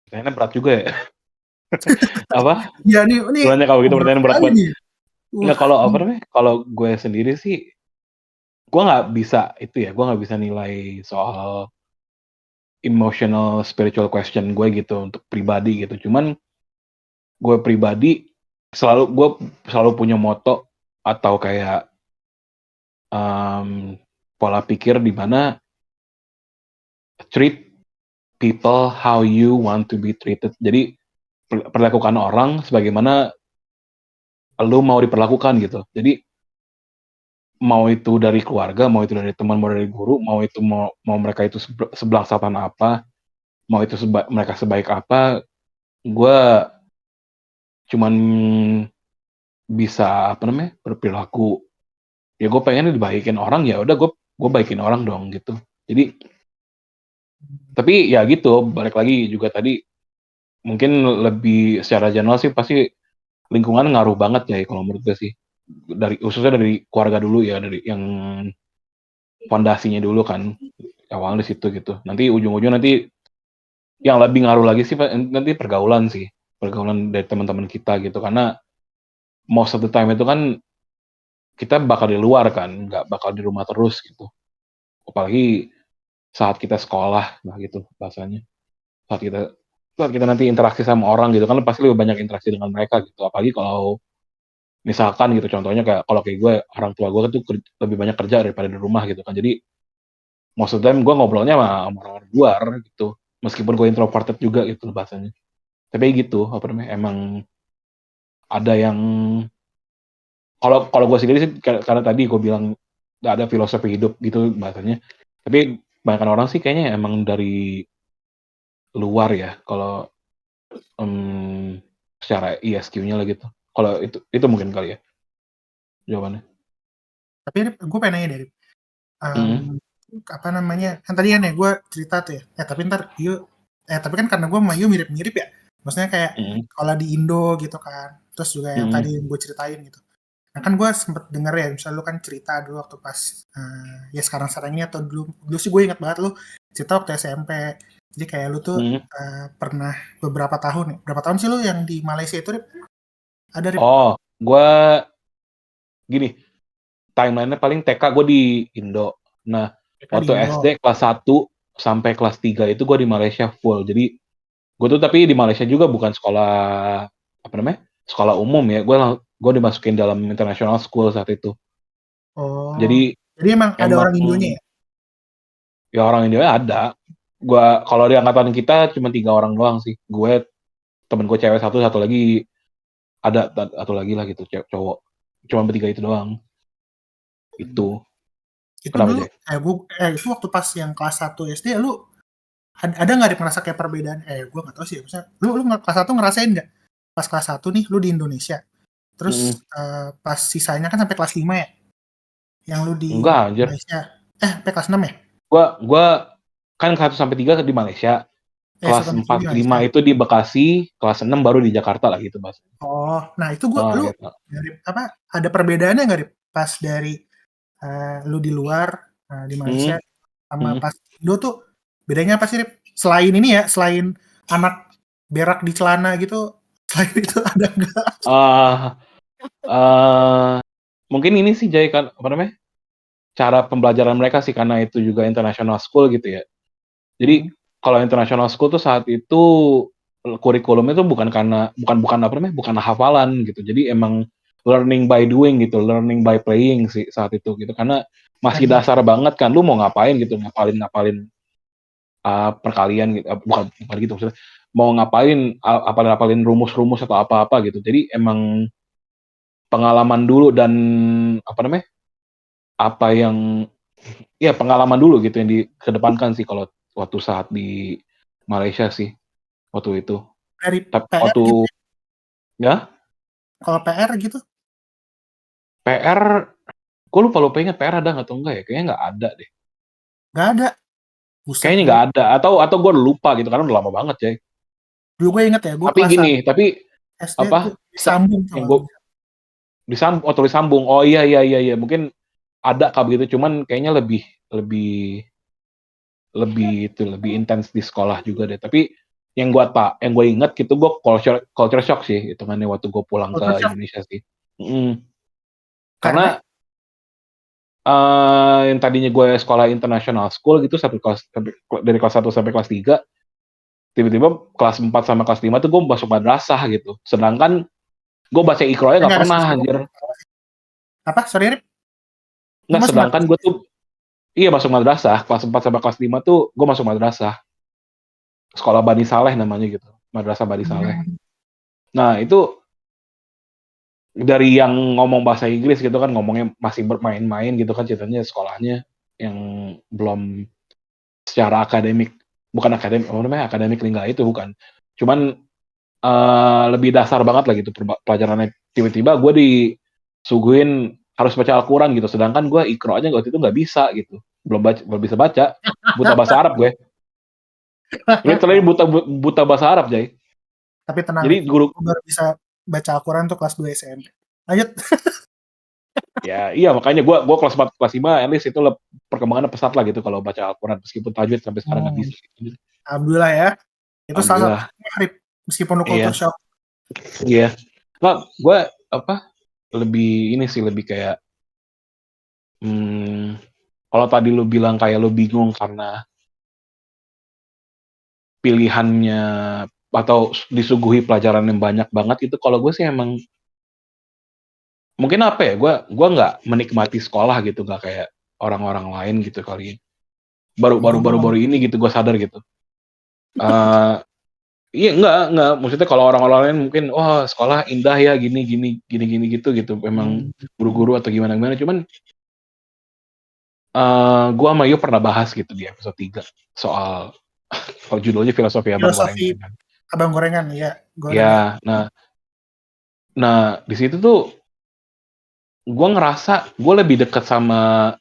B: Kayaknya berat juga ya. Apa?
A: Ya nih
B: Sebenarnya kalau gitu pertanyaan berat banget.
A: nih.
B: Nggak, kalau apa namanya? Kalau gue sendiri sih, gue nggak bisa itu ya. Gue nggak bisa nilai soal emotional spiritual question gue gitu untuk pribadi gitu. Cuman gue pribadi gue selalu punya moto atau kayak pola pikir di mana treat people how you want to be treated. Jadi perlakukan orang sebagaimana lu mau diperlakukan gitu. Jadi mau itu dari keluarga, mau itu dari teman, mau dari guru, mau mereka itu sebelah satan apa, mau itu mereka sebaik apa, gue cuman bisa apa namanya berperilaku. Ya gue pengen dibaikin orang, ya udah gue baikin orang dong gitu. Jadi tapi ya gitu, balik lagi juga tadi mungkin lebih secara general sih pasti lingkungan ngaruh banget ya kalau menurut gue sih. Khususnya dari keluarga dulu ya, dari yang fondasinya dulu kan awalnya di situ gitu. Nanti ujung-ujung nanti yang lebih ngaruh lagi sih nanti pergaulan sih, pergaulan dari teman-teman kita gitu, karena most of the time itu kan kita bakal di luar kan, nggak bakal di rumah terus gitu. Apalagi saat kita sekolah, nah gitu bahasanya. Saat kita nanti interaksi sama orang gitu kan pasti lebih banyak interaksi dengan mereka gitu. Apalagi kalau misalkan gitu contohnya kayak kalau kayak gue orang tua gue tuh lebih banyak kerja daripada di rumah gitu kan. Jadi most of them gue ngobrolnya sama orang luar gitu, meskipun gue introverted juga gitu bahasanya. Tapi gitu apa namanya, emang ada yang kalau gue sendiri sih karena tadi gue bilang ada filosofi hidup gitu bahasanya. Tapi kebanyakan orang sih kayaknya emang dari luar ya kalau secara ISQ-nya lah gitu. Kalau itu mungkin kali ya jawabannya.
A: Tapi gue pengen nanya dari
B: Mm,
A: apa namanya, kan tadi kan ya gue cerita tuh ya, tapi ntar tapi kan karena gue sama Yu mirip-mirip ya, maksudnya kayak
B: mm,
A: kalau di Indo gitu kan, terus juga yang
B: mm,
A: tadi yang gue ceritain gitu. Nah kan gue sempet denger ya, misalnya lu kan cerita dulu waktu pas ya sekarang ini atau dulu sih gue ingat banget lu cerita waktu SMP. Jadi kayak lu tuh
B: mm.
A: pernah berapa tahun sih lu yang di Malaysia itu, Rip? Ada, Rip?
B: Oh, gue gini, timeline-nya paling TK gue di Indo. Nah,
A: Kan di
B: waktu
A: Indo.
B: SD kelas 1 sampai kelas 3 itu gue di Malaysia full. Jadi gue tuh tapi di Malaysia juga bukan sekolah apa namanya? Sekolah umum ya. Gue dimasukin dalam international school saat itu.
A: Oh,
B: Jadi
A: jadi emang ada
B: emang
A: orang Indonya ya?
B: ya orang Indonesia ada. Gua kalau di angkatan kita cuma 3 orang doang sih. Gue, temen gue cewek satu lagi ada satu lagi lah gitu cowok. Cuma bertiga itu doang. Itu.
A: Itu
B: Kenapa,
A: dulu
B: Jay?
A: itu waktu pas yang kelas 1 SD lu ada nggak Rip, ngerasa kayak perbedaan? Gue nggak tahu sih ya, maksudnya lu kelas 1 ngerasain nggak? Pas kelas 1 nih lu di Indonesia, terus
B: Mm,
A: pas sisanya kan sampai kelas 5 ya, yang lu di
B: enggak anjir.
A: Malaysia. Sampai kelas 6 ya?
B: Gua kan 1 sampai 3 di Malaysia.
A: Satu
B: Kelas
A: sampai 3 di
B: 4 5
A: Malaysia.
B: itu di Bekasi, kelas 6 baru di Jakarta lah gitu, Mas.
A: Oh, nah itu
B: Ah,
A: lu
B: gitu.
A: dari apa? Ada perbedaannya nggak Rip? Pas dari lu di luar di Malaysia
B: Mm,
A: sama
B: mm.
A: pas Indo tuh bedanya apa sih, Rip? Selain ini ya, selain anak berak di celana gitu, selain itu ada nggak?
B: Ah, ah, mungkin ini sih Jay kan apa namanya? Cara pembelajaran mereka sih karena itu juga international school gitu ya. Jadi
A: Hmm.
B: kalau international school tuh saat itu kurikulumnya tuh bukan apa namanya? Bukan hafalan gitu. Jadi emang learning by doing gitu, learning by playing sih saat itu gitu. Karena masih
A: Dan
B: dasar banget kan, lu mau ngapain gitu, ngapalin perkalian gitu, bukan gitu maksudnya. Mau ngapain apalin rumus-rumus atau apa-apa gitu. Jadi emang pengalaman dulu dan apa namanya? Apa yang ya pengalaman dulu gitu yang dikedepankan sih kalau waktu saat di Malaysia sih waktu itu.
A: dari
B: Tapi
A: PR
B: waktu
A: gitu,
B: ya
A: kalau PR gitu
B: PR, gue lupa ingat PR ada nggak atau enggak ya? Kayaknya nggak ada deh.
A: nggak ada. Buset
B: Kayaknya
A: dah.
B: nggak ada atau gue lupa gitu karena udah lama banget ya.
A: Dulu gue inget ya, gue
B: Tapi
A: kelas
B: gini,
A: 1
B: tapi
A: SD tuh
B: apa
A: disambung tuh
B: yang
A: kalau
B: gue
A: nggak salah.
B: tulis sambung. Oh iya mungkin ada kah begitu. Cuman kayaknya lebih lebih intens di sekolah juga deh. Tapi yang gue ingat gitu gue culture shock sih itu kan waktu gue pulang ke
A: Culture shock
B: Indonesia sih. Mm.
A: karena
B: Karena yang tadinya gue sekolah international school gitu dari kelas 1 sampai kelas 3, tiba-tiba kelas 4 sama kelas 5 tuh gue masuk madrasah gitu. Sedangkan gue baca Iqra aja nggak
A: nggak
B: pernah
A: sesuai
B: anjir.
A: apa, sorry Rip, lu
B: Nggak,
A: masuk
B: sedangkan
A: madrasah.
B: gue tuh iya masuk madrasah kelas 4 sampai kelas 5 tuh gue masuk madrasah. Sekolah Bani Saleh namanya gitu. Madrasah Bani Saleh.
A: Hmm.
B: Nah, itu dari yang ngomong bahasa Inggris gitu kan ngomongnya masih bermain-main gitu kan ceritanya sekolahnya yang belum secara akademik, bukan akademik apa namanya, akademik enggak itu bukan, cuman lebih dasar banget lah gitu pelajarannya. Tiba-tiba gue disuguhin harus baca Al-Quran gitu, sedangkan gue Iqra aja waktu itu nggak bisa gitu, belum bisa baca, buta bahasa Arab gue, literally buta bahasa Arab Jay.
A: Tapi tenang
B: Jadi
A: Rip,
B: guru
A: gue baru bisa baca Al-Quran tuh kelas 2 SMP. Lanjut.
B: ya iya makanya gue kelas 4 kelas 5 at least itu perkembangannya pesat lah gitu kalau baca Al-Quran meskipun tajwid sampai sekarang nggak
A: Hmm.
B: bisa gitu.
A: Alhamdulillah ya, itu salah
B: Alhamdulillah.
A: satu Rip, meskipun lu
B: Iya
A: culture shock.
B: iya. Nah, gue apa lebih ini sih lebih kayak kalau tadi lu bilang kayak lu bingung karena pilihannya atau disuguhi pelajaran yang banyak banget itu, kalau gue sih emang mungkin apa ya, gue nggak menikmati sekolah gitu, nggak kayak orang-orang lain gitu kali. baru ini gitu gue sadar gitu. Iya enggak maksudnya kalau orang-orang lain mungkin sekolah indah ya gini gitu memang guru-guru atau gimana cuman gue sama Yu pernah bahas gitu di episode 3 soal kalau judulnya filosofi abang
A: Filosofi
B: gorengan kan.
A: abang gorengan ya.
B: Ya, nah di situ tuh gue ngerasa gue lebih dekat sama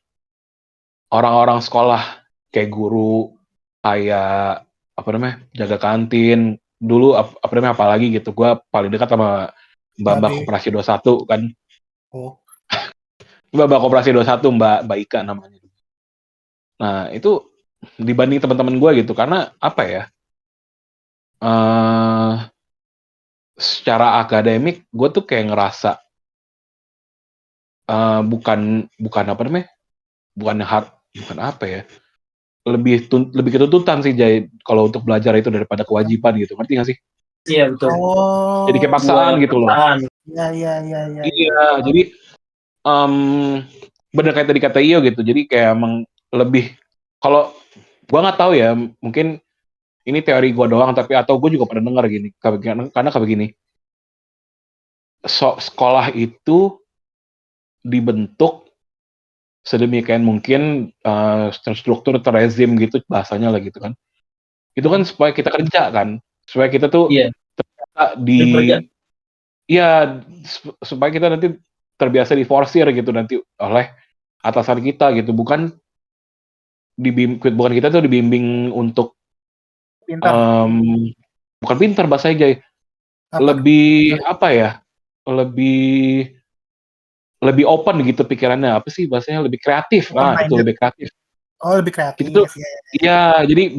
B: orang-orang sekolah kayak guru, kayak jaga kantin dulu apalagi gitu. Gue paling dekat sama Mbak Koperasi 21 kan.
A: Oh.
B: Mbak Koperasi 21 Mbak Ika namanya. Nah, itu dibanding teman-teman gue gitu karena apa ya? Secara akademik gue tuh kayak ngerasa bukan apa ya? Lebih ketuntutan sih Jay kalau untuk belajar itu daripada kewajiban gitu. Ngerti gak sih?
C: Iya betul.
A: Oh.
B: Jadi kayak paksaan gitu loh.
A: Iya.
B: Iya, jadi bener kayak tadi kata Iyo gitu. Jadi kayak emang lebih kalau gua nggak tahu ya, mungkin ini teori gua doang tapi atau gue juga pernah dengar gini. Karena kayak begini. Sekolah itu dibentuk sedemikian mungkin terstruktur terrezim gitu bahasanya lah gitu kan. Itu kan supaya kita kerja kan, supaya kita tuh supaya kita nanti terbiasa diforsir gitu nanti oleh atasan kita gitu, bukan kita tuh dibimbing untuk
A: Pintar.
B: bukan pintar bahasa Jay, lebih apa ya, lebih open gitu pikirannya, apa sih bahasanya, lebih kreatif. Nah itu lebih kreatif.
A: Oh lebih kreatif.
B: Kita tuh iya jadi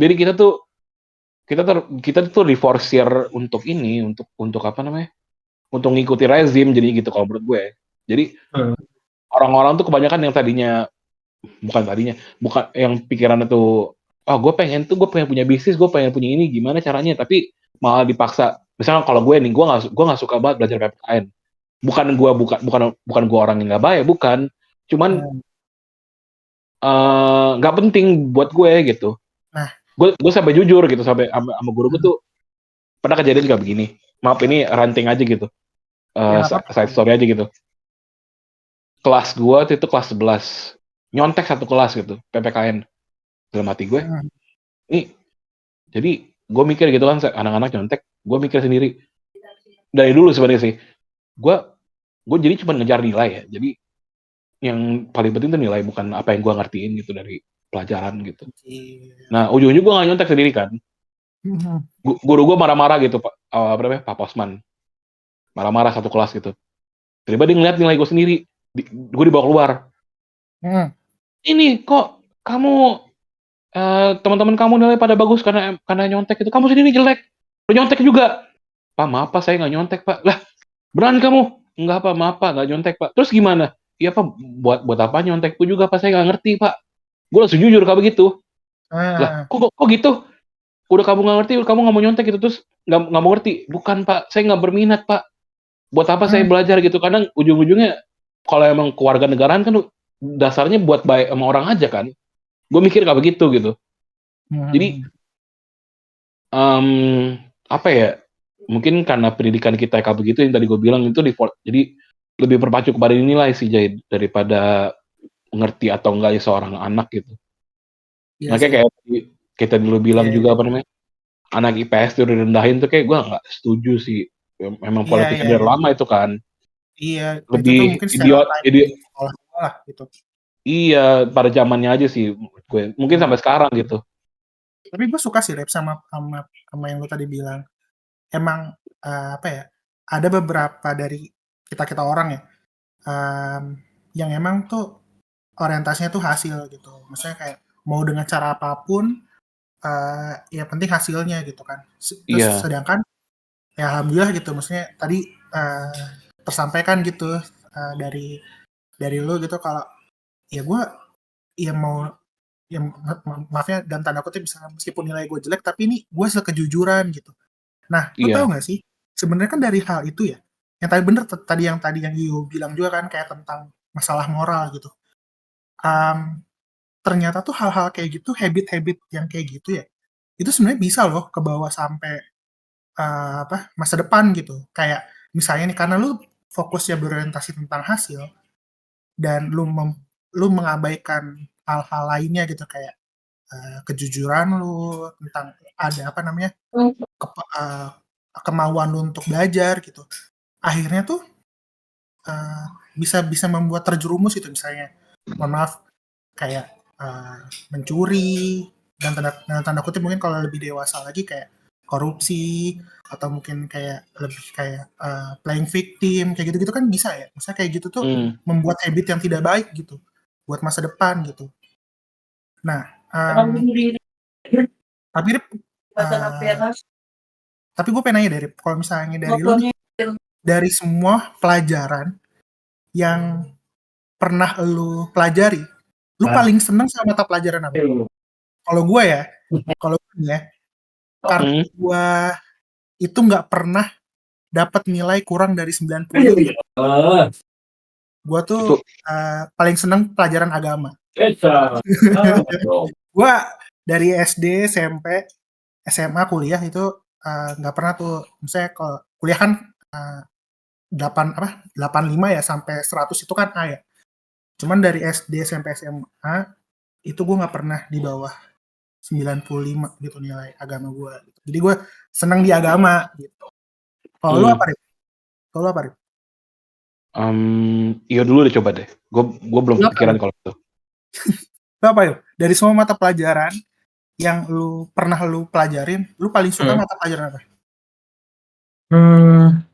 B: kita tuh diforsir untuk ini, untuk apa namanya, untuk ngikuti rezim jadi gitu kalau menurut gue. Jadi orang-orang tuh kebanyakan yang bukan yang pikirannya tuh gue pengen punya bisnis, gue pengen punya ini, gimana caranya, tapi malah dipaksa. Misalnya kalau gue nih, gue nggak suka banget belajar PPKN. Bukan gue orang yang nggak baik, bukan, cuman nggak penting buat gue gitu.
A: Nah,
B: gue sampai jujur gitu sampai sama guru gue tuh pernah kejadian juga begini. Maaf ini ranting aja gitu, side story aja gitu. Kelas gue itu kelas 11 nyontek satu kelas gitu PPKN. Dalam hati gue nih, jadi gue mikir gitu kan, anak-anak nyontek, gue mikir sendiri dari dulu sebenarnya sih, gue jadi cuma ngejar nilai ya, jadi yang paling penting tuh nilai, bukan apa yang gue ngertiin gitu dari pelajaran gitu. Nah ujung-ujung gue nggak nyontek sendiri kan, guru gue marah-marah gitu Pak Posman marah-marah satu kelas gitu, tiba-tiba dia ngeliat nilai gue sendiri, gue dibawa keluar. Ini kok kamu teman-teman kamu nilai pada bagus karena nyontek itu, kamu sendiri jelek, lu nyontek juga. Pak maaf pak, saya nggak nyontek pak. Lah berani kamu? Nggak pak, maaf pak, nggak nyontek pak. Terus gimana? Iya pak, buat apa nyontek pun juga pak, saya nggak ngerti pak. Gue langsung jujur kalau begitu. Lah kok gitu? Udah kamu nggak ngerti, kamu nggak mau nyontek gitu, terus nggak mau ngerti. Bukan pak, saya nggak berminat pak. Buat apa saya belajar gitu? Kadang ujung-ujungnya kalau emang keluarga negaraan kan dasarnya buat baik sama orang aja kan. Gue mikir kayak begitu gitu. Jadi apa ya? Mungkin karena pendidikan kita kayak begitu yang tadi gue bilang itu jadi lebih berpacu kepada nilai sih Jay, daripada ngerti atau enggak seorang anak gitu. Makanya kayak kita dulu bilang juga apa namanya, anak IPS itu direndahin tuh kayak gue nggak setuju sih. Memang politiknya dari lama itu kan.
A: Iya,
B: Lebih
A: itu tuh mungkin
B: idiot
A: sekolah gitu.
B: Iya, pada zamannya aja sih gue. Mungkin sampai sekarang gitu.
A: Tapi gue suka sih Rep sama yang lu tadi bilang. Emang apa ya? Ada beberapa dari kita orang ya, yang emang tuh orientasinya tuh hasil gitu. Maksudnya kayak mau dengan cara apapun, ya penting hasilnya gitu kan. Terus sedangkan ya alhamdulillah gitu, maksudnya tadi tersampaikan gitu dari lu gitu kalau ya gue ya mau ya maafnya dan tanda kutip bisa meskipun nilai gue jelek tapi ini gue hasil kejujuran gitu. Nah, lu tahu nggak sih sebenarnya kan dari hal itu ya, yang tadi bener yang Yu bilang juga kan kayak tentang masalah moral gitu. ternyata tuh hal-hal kayak gitu, habit-habit yang kayak gitu ya, itu sebenarnya bisa loh kebawa sampai masa depan gitu. Kayak misalnya nih, karena lu fokusnya berorientasi tentang hasil dan lu mengabaikan hal-hal lainnya gitu, kayak kejujuran lu tentang ada apa namanya kepa- eh, kemauan lu untuk belajar gitu. Akhirnya tuh eh, bisa bisa membuat terjerumus itu, misalnya, mohon maaf, kayak mencuri, dan tanda kutip mungkin kalau lebih dewasa lagi kayak korupsi, atau mungkin kayak lebih kayak playing victim kayak gitu-gitu kan bisa ya. Misalnya kayak gitu tuh
B: Hmm.
A: membuat habit yang tidak baik gitu buat masa depan gitu. Nah, tapi Rip, eh, tapi gue pengen nanya dari kalau misalnya dari lu nih, dari semua pelajaran yang pernah lu pelajari, lu paling seneng sama mata pelajaran apa? Kalau gue ya, kalau gue ya, karena
B: Hmm.
A: gue itu nggak pernah dapat nilai kurang dari 90. Gue tuh
B: Itu
A: paling seneng pelajaran agama. Gue dari SD, SMP, SMA, kuliah itu nggak pernah tuh, misalnya kalau kuliah kan eh, 85 ya sampai 100 itu kan A ya. Cuman dari SD, SMP, SMA itu gue nggak pernah di bawah 95 gitu nilai agama gue. Gitu. Jadi gue seneng di agama gitu. Kalau lu apa, Rip? Kalau lu apa, Rip?
B: iya dulu deh, coba deh. Gue belum
A: Lu apa,
B: kepikiran
A: Rip?
B: kalau itu.
A: Lu apa, yuk? Dari semua mata pelajaran yang lu pernah lu pelajarin, lu paling suka
C: Hmm.
A: mata pelajaran apa?
C: Hmm,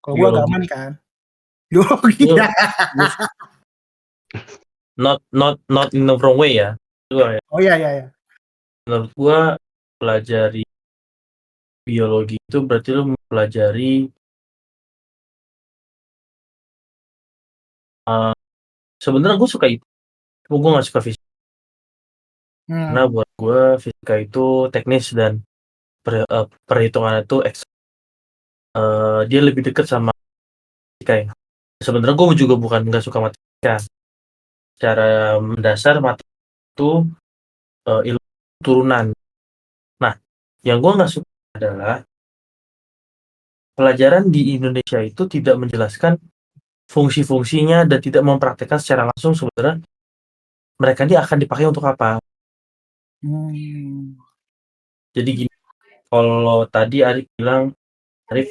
A: Kalau gue
C: biologi.
A: agama nih kan. Biologi
C: Gua-
A: ya.
C: gua not in the wrong way ya. Gua ya.
A: Oh iya, iya, iya.
C: Menurut gua pelajari biologi itu berarti lu mempelajari sebenarnya gue suka itu, gue nggak suka fisika karena
A: Hmm.
C: buat gue fisika itu teknis dan perhitungan itu dia lebih dekat sama matematika ya. Sebenarnya gue juga bukan nggak suka matematika. Secara mendasar matematika itu ilmu turunan. Nah, yang gue nggak suka adalah pelajaran di Indonesia itu tidak menjelaskan fungsi-fungsinya dan tidak mempraktekkan secara langsung sebenarnya mereka ini akan dipakai untuk apa.
A: Hmm.
C: Jadi gini, kalau tadi Arif bilang, Arif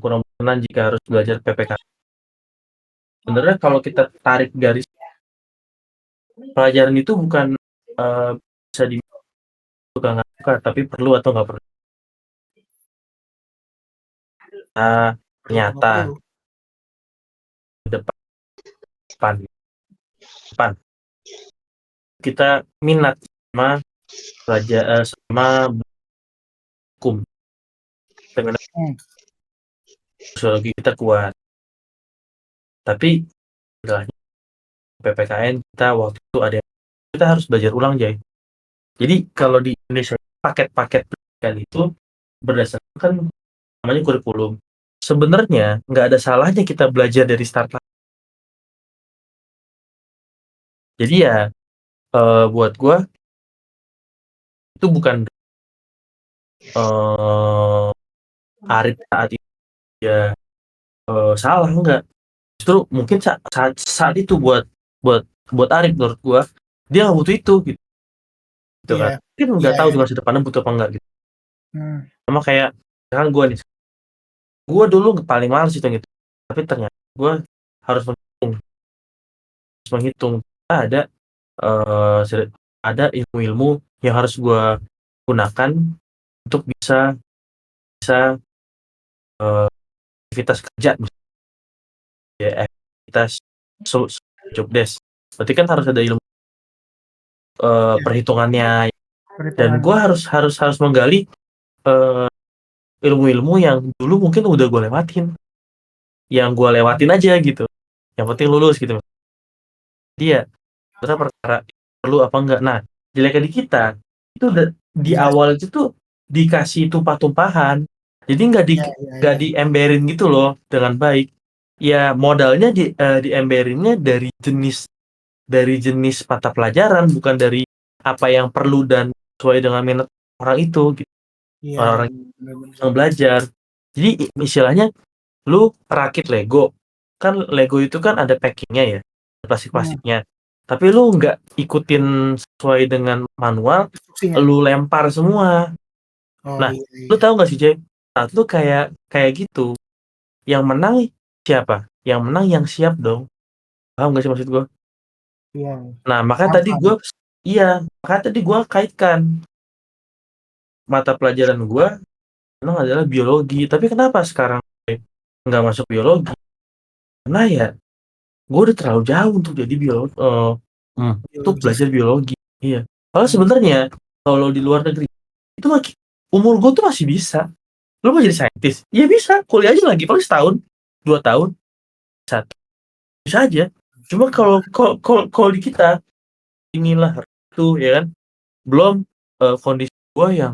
C: kurang berkenan jika harus belajar PPK. Sebenarnya kalau kita tarik garis, pelajaran itu bukan bisa suka nggak suka, tapi perlu atau nggak perlu. Nah,
A: Perlu atau nggak
C: ternyata
A: perlu?
C: depan depan kita minat sama sama hukum, kita minat
A: Hmm.
C: sosiologi kita kuat. Tapi istilahnya PPKN kita waktu itu ada kita harus belajar ulang, Jay. Jadi kalau di Indonesia paket-paket pendidikan itu berdasarkan kan namanya kurikulum. Sebenarnya nggak ada salahnya kita belajar dari start. Jadi ya buat gue itu bukan Arif saat itu dia salah, enggak. Justru mungkin saat itu buat buat Arif menurut gue dia nggak butuh itu gitu
A: Iya,
C: kan. Mungkin
A: iya,
C: nggak tahu
A: iya.
C: di masa depannya butuh apa enggak gitu.
A: Hmm.
C: Sama kayak misalkan gue dulu paling males itu gitu. Tapi ternyata gue harus menghitung ada ada ilmu-ilmu yang harus gue gunakan untuk bisa bisa aktivitas kerja misalnya ya, aktivitas job desk. Berarti kan harus ada ilmu
A: Iya,
C: perhitungannya dan
A: perhitungan.
C: gue harus menggali ilmu-ilmu yang dulu mungkin udah gue lewatin aja gitu. Yang penting lulus gitu. Dia perkara perlu apa enggak. Nah, jeleknya di kita itu udah di
A: Iya,
C: awal itu tuh dikasih tumpah-tumpahan. Jadi
A: iya, iya,
C: nggak
A: iya.
C: diemberin gitu loh dengan baik. ya modalnya diemberin-nya dari jenis mata pelajaran, bukan dari apa yang perlu dan sesuai dengan minat orang itu gitu,
A: Iya,
C: orang
A: bener-bener.
C: yang belajar. Jadi istilahnya lu rakit Lego, kan Lego itu kan ada packing-nya ya, plastik-plastiknya. Tapi lu nggak ikutin sesuai dengan manual,
A: Instruksinya.
C: lu lempar semua.
A: Oh
C: Nah,
A: iya,
C: lu
A: iya.
C: tahu nggak sih, Jay? Saat lu kayak gitu, yang menang siapa? Yang menang yang siap dong. Paham nggak sih maksud gue?
A: Iya.
C: Nah,
A: Paham, paham.
C: makanya tadi gue kaitkan mata pelajaran gue memang adalah biologi. Tapi kenapa sekarang gue nggak masuk biologi? Karena ya gue udah terlalu jauh untuk jadi biologi, untuk
A: Biologis.
C: belajar biologi. Iya. Kalau
A: Hmm.
C: sebenarnya kalau di luar negeri itu umur gue tuh masih bisa. Lu mau jadi saintis? Ya bisa. Kuliah aja lagi paling setahun, 2 tahun, satu bisa aja. Cuma kalau di kita inilah itu ya kan belum kondisi gue yang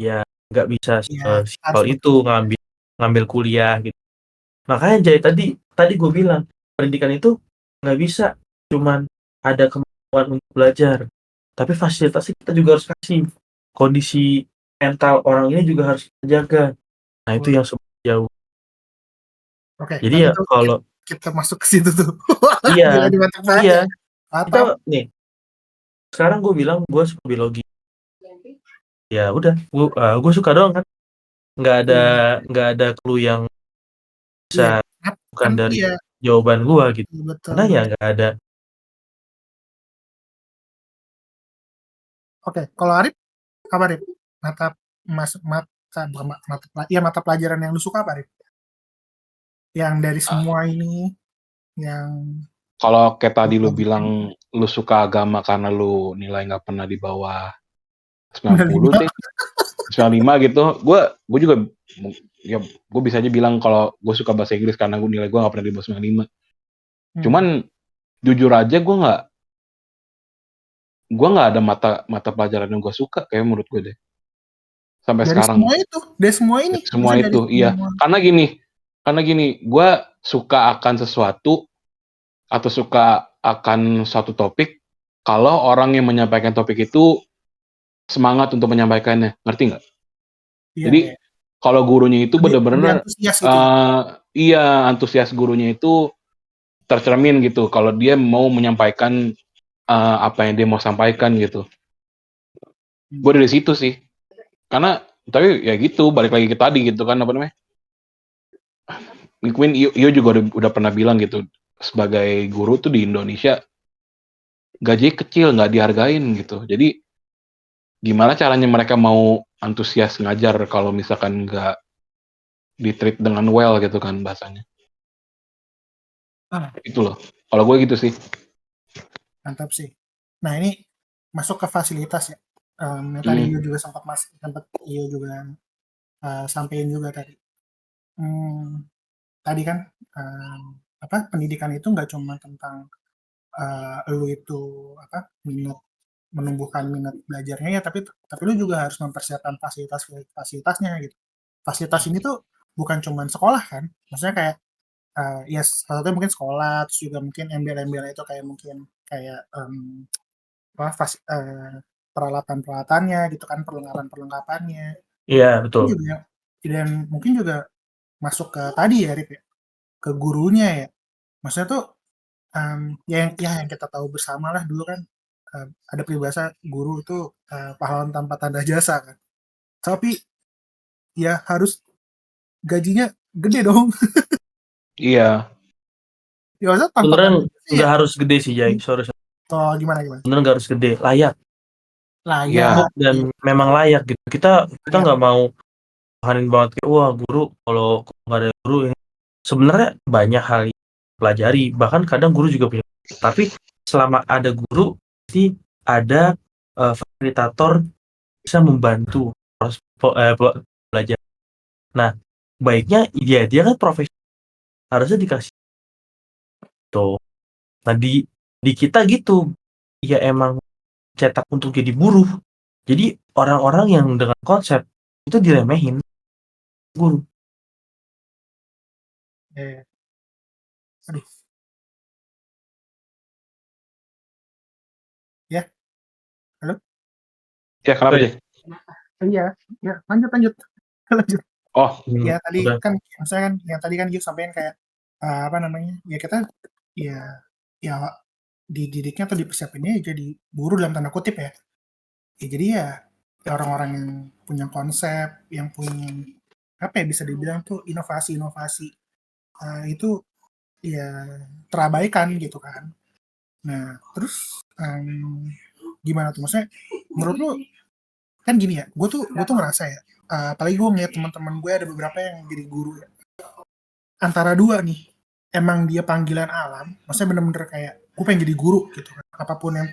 C: ya nggak bisa
A: Iya, harus
C: simpel itu
A: betul.
C: ngambil kuliah gitu. Makanya jadi tadi gue bilang pendidikan itu nggak bisa cuman ada kemampuan untuk belajar, tapi fasilitasnya kita juga harus kasih. Kondisi mental orang ini juga harus kita jaga. Nah itu yang jauh.
A: Oke,
C: Jadi
A: nanti
C: ya
A: tuh
C: kalau
A: kita masuk ke situ tuh.
C: iya
A: Gila dimantap banget
C: iya
A: ya.
C: kita
A: Mantap.
C: nih sekarang gue bilang gue suka biologi. Ya udah gue suka doang kan. Nggak ada
A: Iya,
C: nggak ada clue yang bisa
A: iya.
C: bukan
A: Kan
C: dari
A: iya,
C: jawaban gua gitu.
A: betul,
C: Karena ya
A: betul.
C: nggak ada.
A: Oke, kalau Arif apa Arif? Mata mata bukan mata pelajaran yang lu suka apa Arif? Yang dari
B: Ah,
A: semua ini yang
B: kalau kayak
A: lu
B: tadi lu
A: pelajarin
B: bilang lu suka agama karena lu nilai nggak pernah di bawah 90
A: 95.
B: deh, 95 gitu. Gue juga ya gue bisa aja bilang kalau gue suka bahasa Inggris karena gue nilai gue nggak pernah di bawah 95. Cuman
A: Hmm.
B: jujur aja gue nggak ada mata mata pelajaran yang gue suka kayak menurut gue deh sampai
A: Dari
B: sekarang.
A: semua itu, dari semua ini,
B: Semua
A: maksudnya dari
B: itu iya
A: semua.
B: karena gini gue suka akan sesuatu atau suka akan suatu topik kalau orang yang menyampaikan topik itu semangat untuk menyampaikannya, ngerti nggak?
A: Iya,
B: Jadi
A: iya.
B: kalau gurunya itu
A: Lebih
B: bener-bener
A: antusias gitu ya.
B: iya antusias gurunya itu tercermin gitu kalau dia mau menyampaikan apa yang dia mau sampaikan gitu. Gue
A: Hmm.
B: dari situ sih. Karena tapi ya gitu balik lagi ke tadi gitu kan apa namanya? Mungkin Iyo juga udah pernah bilang gitu sebagai guru tuh di Indonesia gaji kecil nggak dihargain gitu. Jadi gimana caranya mereka mau antusias ngajar kalau misalkan nggak di-treat dengan well gitu kan bahasanya.
A: Ah,
B: Itu loh. Kalau gue gitu sih.
A: mantap sih. Nah, ini masuk ke fasilitas ya. Yang tadi
B: Hmm.
A: Iyo juga sempat Iyo juga sampaikan juga tadi. Hmm, tadi kan em, apa pendidikan itu nggak cuma tentang lu itu apa menumbuhkan minat belajarnya ya, tapi lu juga harus mempersiapkan fasilitasnya gitu. Fasilitas ini tuh bukan cuma sekolah kan, maksudnya kayak ya salah satunya mungkin sekolah, terus juga mungkin embel-embel itu kayak mungkin kayak apa peralatan-peralatannya gitu kan, perlengkapan-perlengkapannya.
C: Iya
A: Mungkin
C: betul.
A: juga dan mungkin juga masuk ke tadi ya Rip ya, ke gurunya ya. Maksudnya tuh yang kita tahu bersama lah dulu kan, ada peribahasa guru itu, pahlawan tanpa tanda jasa kan. Tapi ya harus gajinya gede dong.
B: Iya.
A: Ya maksudnya tanpa
C: Sebenarnya
A: tanda jasa ya
C: nggak harus gede sih Jay. Sorry.
A: oh gimana gimana?
C: Sebenarnya nggak harus gede. Layak.
B: Iya.
A: Layak,
C: Cukup dan
A: iya
C: memang
A: betul,
C: layak gitu. Kita
A: layak.
C: nggak mau bahanin banget kayak wah guru kalau nggak ada guru ini. Sebenarnya banyak hal yang pelajari. Bahkan kadang guru juga punya. Tapi selama ada guru pasti ada fasilitator bisa membantu proses belajar. Nah, baiknya dia kan profesi harusnya dikasih tuh. Nah, di kita gitu. Ya emang cetak untuk jadi buruh. Jadi orang-orang yang dengan konsep itu diremehin guru.
A: Iya, iya. Aduh. Ya, halo?
B: Ya, kenapa
C: Oke.
B: sih?
A: Iya, ya lanjut lanjut. Lanjut.
B: Oh,
A: Ya tadi
C: Udah.
A: kan maksudnya kan yang tadi kan Gio sampaikan kayak apa namanya? Ya kita ya ya dididiknya atau dipersiapinnya ya jadi guru dalam tanda kutip ya. Ya jadi ya orang-orang yang punya konsep, yang punya apa ya bisa dibilang tuh inovasi-inovasi itu ya terabaikan gitu kan. Nah, terus gimana tuh maksudnya? Menurut lu kan gini ya, gue tuh ngerasa ya, apalagi gue ngeliat teman-teman gue ada beberapa yang jadi guru ya. Antara dua nih, emang dia panggilan alam, maksudnya bener-bener kayak gue pengen jadi guru gitu kan. Apapun yang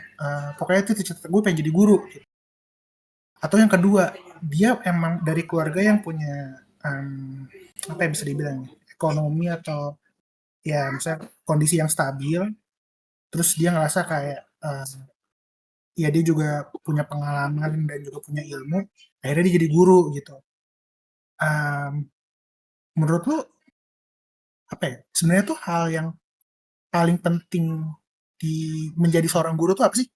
A: pokoknya itu cita-cita gue pengen jadi guru gitu. Atau yang kedua, dia emang dari keluarga yang punya apa yang bisa dibilang ya, ekonomi atau ya misalnya kondisi yang stabil, terus dia ngerasa kayak ya dia juga punya pengalaman dan juga punya ilmu, akhirnya dia jadi guru gitu. Em, menurut lu apa ya? Sebenarnya tuh hal yang paling penting di menjadi seorang guru tuh apa sih?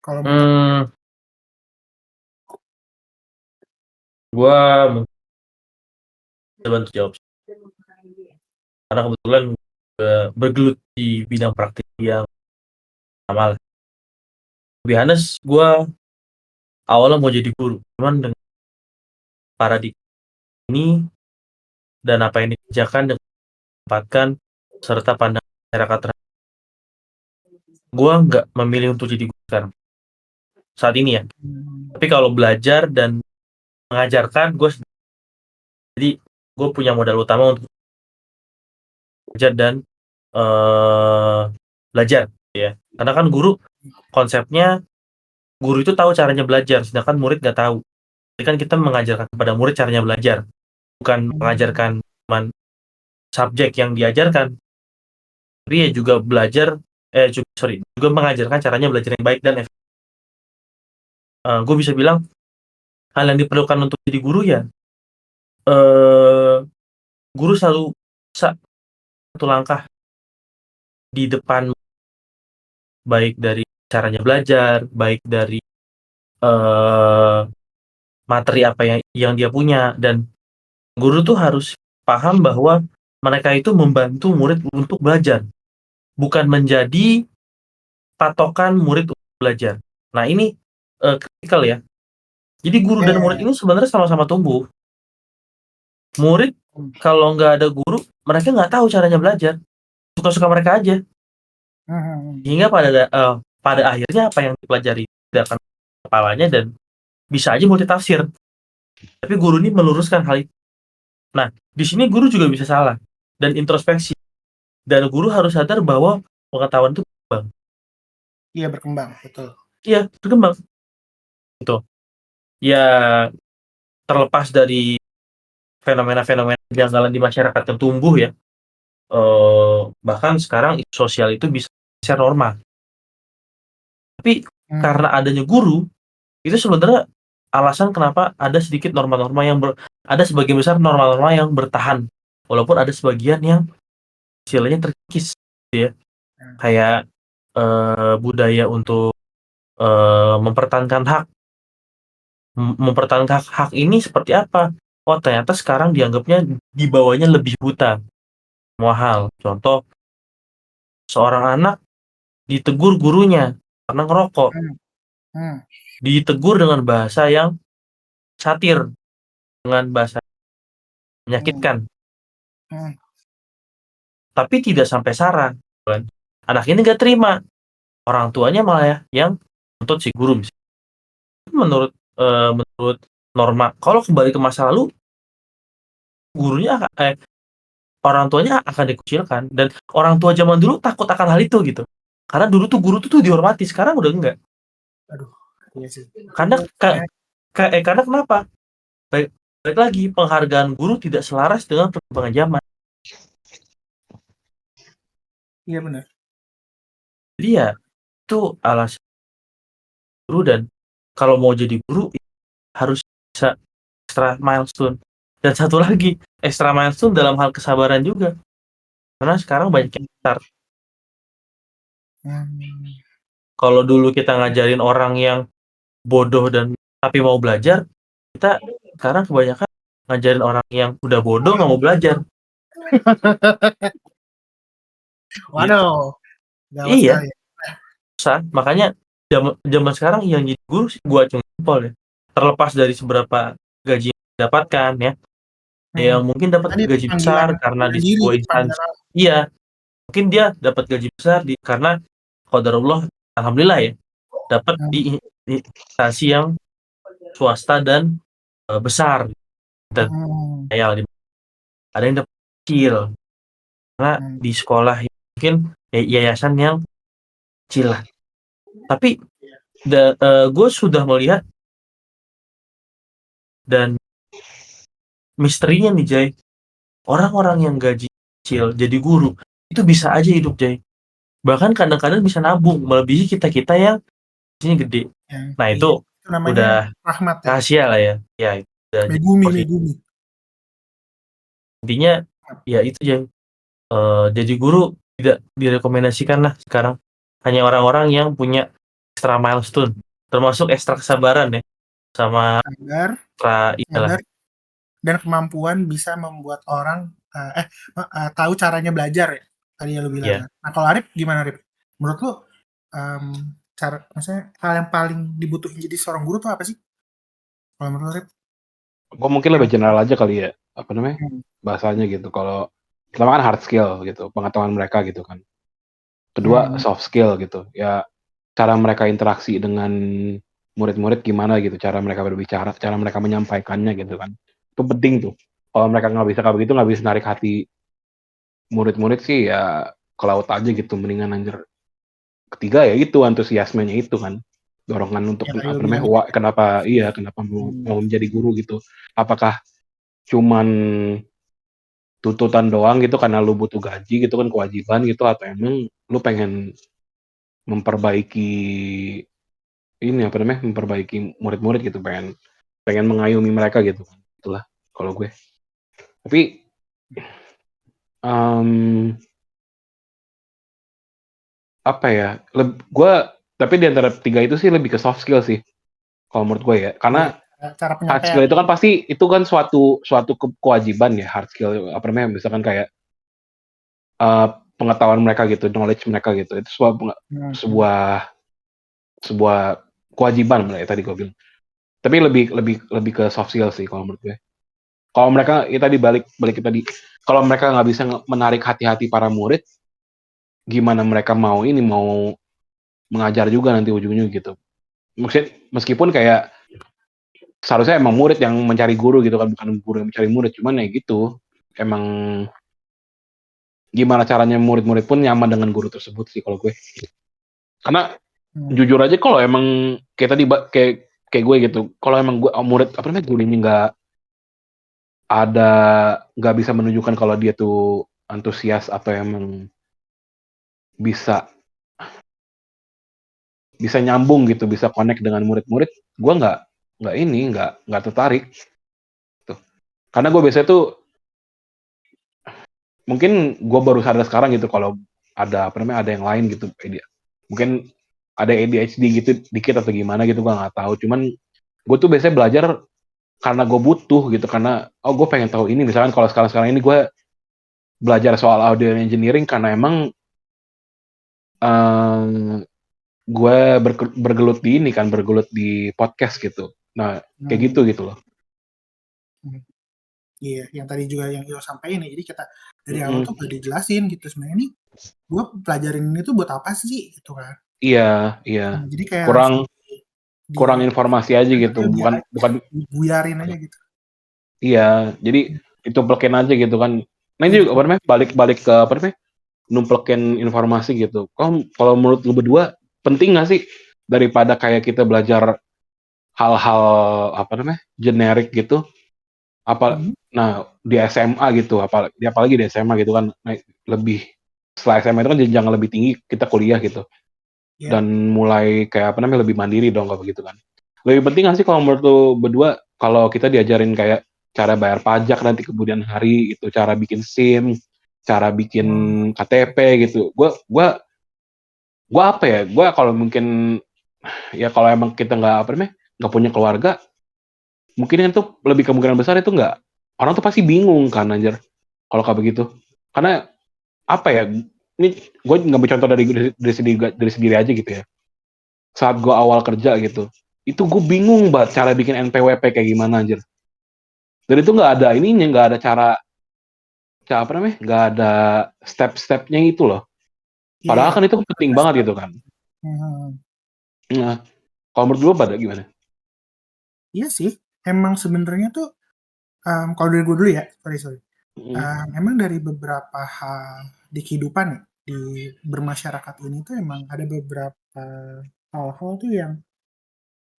A: Kalau menurut
C: Hmm, gua mungkin bisa bantu jawab. Karena kebetulan bergelut di bidang praktik yang sama lah. To be honest, gua awalnya mau jadi guru, cuman dengan paradigma ini dan apa yang dikerjakan dengan menempatkan serta pandangan masyarakat terhadap gua nggak memilih untuk jadi guru sekarang, saat ini ya. Tapi kalau belajar dan mengajarkan, jadi gue punya modal utama untuk belajar dan belajar ya. Karena kan guru konsepnya guru itu tahu caranya belajar, sedangkan murid nggak tahu. Jadi kan kita mengajarkan kepada murid caranya belajar, bukan mengajarkan cuman subjek yang diajarkan, tapi ya juga belajar, juga mengajarkan caranya belajar yang baik dan efektif. Gue bisa bilang hal yang diperlukan untuk jadi guru ya, eh guru selalu satu langkah di depan, baik dari caranya belajar, baik dari eh materi apa yang dia punya, dan guru tuh harus paham bahwa mereka itu membantu murid untuk belajar, bukan menjadi patokan murid untuk belajar. Nah ini kritikal ya. Jadi guru dan murid ini sebenarnya sama-sama tumbuh. Murid kalau nggak ada guru, mereka nggak tahu caranya belajar. Suka-suka mereka aja. Hingga pada akhirnya apa yang dipelajari tidak akan kepalanya dan bisa aja multitafsir. Tapi guru ini meluruskan hal itu. Nah, di sini guru juga bisa salah dan introspeksi. Dan guru harus sadar bahwa pengetahuan itu berkembang.
A: Iya berkembang, betul.
C: Iya, berkembang. Gitu. Ya, terlepas dari fenomena-fenomena kejanggalan di masyarakat yang tumbuh ya, bahkan sekarang sosial itu bisa share norma. Tapi karena adanya guru, itu sebenarnya alasan kenapa ada sedikit norma-norma ada sebagian besar norma-norma yang bertahan, walaupun ada sebagian yang istilahnya terkikis, gitu ya. Kayak budaya untuk mempertahankan hak ini seperti apa? Oh ternyata sekarang dianggapnya di bawahnya lebih buta semua hal. Contoh, seorang anak ditegur gurunya karena ngerokok, ditegur dengan bahasa yang satir, dengan bahasa menyakitkan, tapi tidak sampai sarah, kan? Anak ini nggak terima, orang tuanya malah yang nuntut si guru misalnya. Menurut norma, kalau kembali ke masa lalu, gurunya orang tuanya akan dikucilkan, dan orang tua zaman dulu takut akan hal itu gitu. Karena dulu tuh guru tuh dihormati, sekarang udah enggak.
A: Aduh, iya sih.
C: Karena kenapa? Baik lagi, penghargaan guru tidak selaras dengan perkembangan zaman.
A: Iya benar.
C: Jadi ya itu alasan guru, dan kalau mau jadi guru harus bisa extra milestone. Dan satu lagi, extra milestone dalam hal kesabaran juga. Karena sekarang banyak yang pintar.
A: Hmm.
C: Kalau dulu kita ngajarin orang yang bodoh dan tapi mau belajar, kita sekarang kebanyakan ngajarin orang yang udah bodoh nggak mau belajar. Gitu.
A: Waduh, gawat
C: Iya,
A: sekali.
C: susah. Makanya zaman sekarang yang jadi guru sih gua cuma jempol ya. Terlepas dari seberapa gaji yang didapatkan ya. Yang mungkin dapat
A: Tadi
C: gaji besar
A: panggilan
C: karena di
A: diri,
C: sebuah
A: panggilan
C: instansi. Iya, mungkin dia dapat gaji besar karena qadarullah, alhamdulillah ya, dapat di instansi yang swasta dan besar. Dan ada yang dapat kecil karena di sekolah mungkin yayasan yang kecil lah. Tapi gue sudah melihat dan misterinya nih Jay, orang-orang yang gaji kecil jadi guru itu bisa aja hidup Jay, bahkan kadang-kadang bisa nabung melebihi kita yang gajinya gede. Nah itu
A: namanya
C: udah
A: rahmat ya.
C: rahasia lah ya, ya itu udah jadi
A: Megumi.
C: intinya ya itu Jay. Jadi guru tidak direkomendasikan lah sekarang, hanya orang-orang yang punya extra milestone, termasuk ekstra kesabaran ya, sama
A: Sabar, dan kemampuan bisa membuat orang tahu caranya belajar ya, tadi yang lu bilang kan. Nah kalau Arif gimana Arif? Menurut lu maksudnya hal yang paling dibutuhin jadi seorang guru tuh apa sih? Kalau menurut lu Arif?
B: Gue mungkin lebih general aja kali ya, apa namanya bahasanya gitu. Kalau pertama kan hard skill gitu, pengetahuan mereka gitu kan. Kedua soft skill gitu, ya cara mereka interaksi dengan murid-murid gimana gitu, cara mereka berbicara, cara mereka menyampaikannya gitu kan. Itu penting tuh. Kalau mereka nggak bisa kayak begitu, nggak bisa narik hati murid-murid sih ya ke laut aja gitu, mendingan anjir. Ketiga ya itu antusiasmenya itu kan, dorongan untuk
A: Ya,
B: apa namanya, kenapa mau menjadi guru gitu. Apakah cuman tuntutan doang gitu karena lu butuh gaji gitu kan, kewajiban gitu, atau emang lu pengen memperbaiki ini apa namanya, memperbaiki murid-murid gitu, pengen mengayomi mereka gitu kan. Itulah kalau gue. Tapi apa ya, gue tapi di antara tiga itu sih lebih ke soft skill sih kalau menurut gue ya, karena
A: cara
B: hard
A: penyampaian
B: skill itu kan pasti itu kan suatu kewajiban ya. Hard skill apa namanya, misalkan kayak pengetahuan mereka gitu, knowledge mereka gitu, itu sebuah kewajiban ya tadi gue bilang. Tapi lebih ke soft skill sih kalau menurut gue. Kalau mereka ya tadi balik tadi, kalau mereka nggak bisa menarik hati-hati para murid, gimana mereka mau mengajar juga nanti ujungnya gitu. Meskipun kayak seharusnya emang murid yang mencari guru gitu kan, bukan guru yang mencari murid. Cuman ya gitu, emang gimana caranya murid-murid pun nyaman dengan guru tersebut sih kalau gue. Karena jujur aja kalau emang kayak tadi kayak gue gitu, kalau emang gue murid apa namanya, gurunya nggak bisa menunjukkan kalau dia tuh antusias atau emang bisa nyambung gitu, bisa connect dengan murid-murid, gue nggak tertarik tuh. Karena gue biasanya tuh mungkin gue baru sadar sekarang gitu kalau ada apa namanya, ada yang lain gitu, mungkin ada ADHD gitu dikit atau gimana gitu, gue nggak tahu. Cuman gue tuh biasanya belajar karena gue butuh gitu, karena gue pengen tahu ini. Misalkan kalau sekarang ini gue belajar soal audio engineering karena emang gue bergelut di ini kan, bergelut di podcast gitu. Nah kayak gitu loh.
A: Iya, yang tadi juga yang Iyo sampaikan ya. Jadi kita dari awal tuh udah dijelasin gitu, sebenarnya nih gue pelajarin ini tuh buat apa sih gitu kan.
B: Iya.
A: Jadi kayak
B: kurang informasi aja gitu, bukan
A: buyarin aja gitu.
B: Iya, jadi ditumplekin aja gitu kan. Nah ini juga apa namanya, balik ke apa namanya, numplekin informasi gitu. Kalau menurut lu berdua penting nggak sih daripada kayak kita belajar hal-hal apa namanya, generik gitu, nah di SMA gitu, apalagi di SMA gitu kan, lebih setelah SMA itu kan jenjang lebih tinggi, kita kuliah gitu, dan mulai kayak apa namanya, lebih mandiri dong kalau begitu kan. Lebih penting nggak sih kalau menurut lu berdua, kalau kita diajarin kayak cara bayar pajak nanti kemudian hari itu, cara bikin SIM, cara bikin KTP gitu. Gua apa ya? Gua kalau mungkin ya kalau emang kita nggak punya keluarga, mungkin itu lebih kemungkinan besar itu nggak, orang tuh pasti bingung kan anjir kalau kayak begitu. Karena apa ya? Ini gue ngambil contoh dari sendiri aja gitu ya. Saat gue awal kerja gitu, itu gue bingung banget cara bikin NPWP kayak gimana anjir. Dan itu nggak ada ininya, nggak ada cara apa namanya, nggak ada step-stepnya itu loh. Padahal
A: Iya,
B: kan itu penting banget gitu kan.
A: mhm.
B: Nah, kalau menurut gue pada gimana?
A: Iya sih, emang sebenarnya tuh, kalau dari gue dulu ya, sorry.
B: Mm,
A: Emang dari beberapa hal di kehidupan ya, di bermasyarakat ini tuh emang ada beberapa hal-hal tuh yang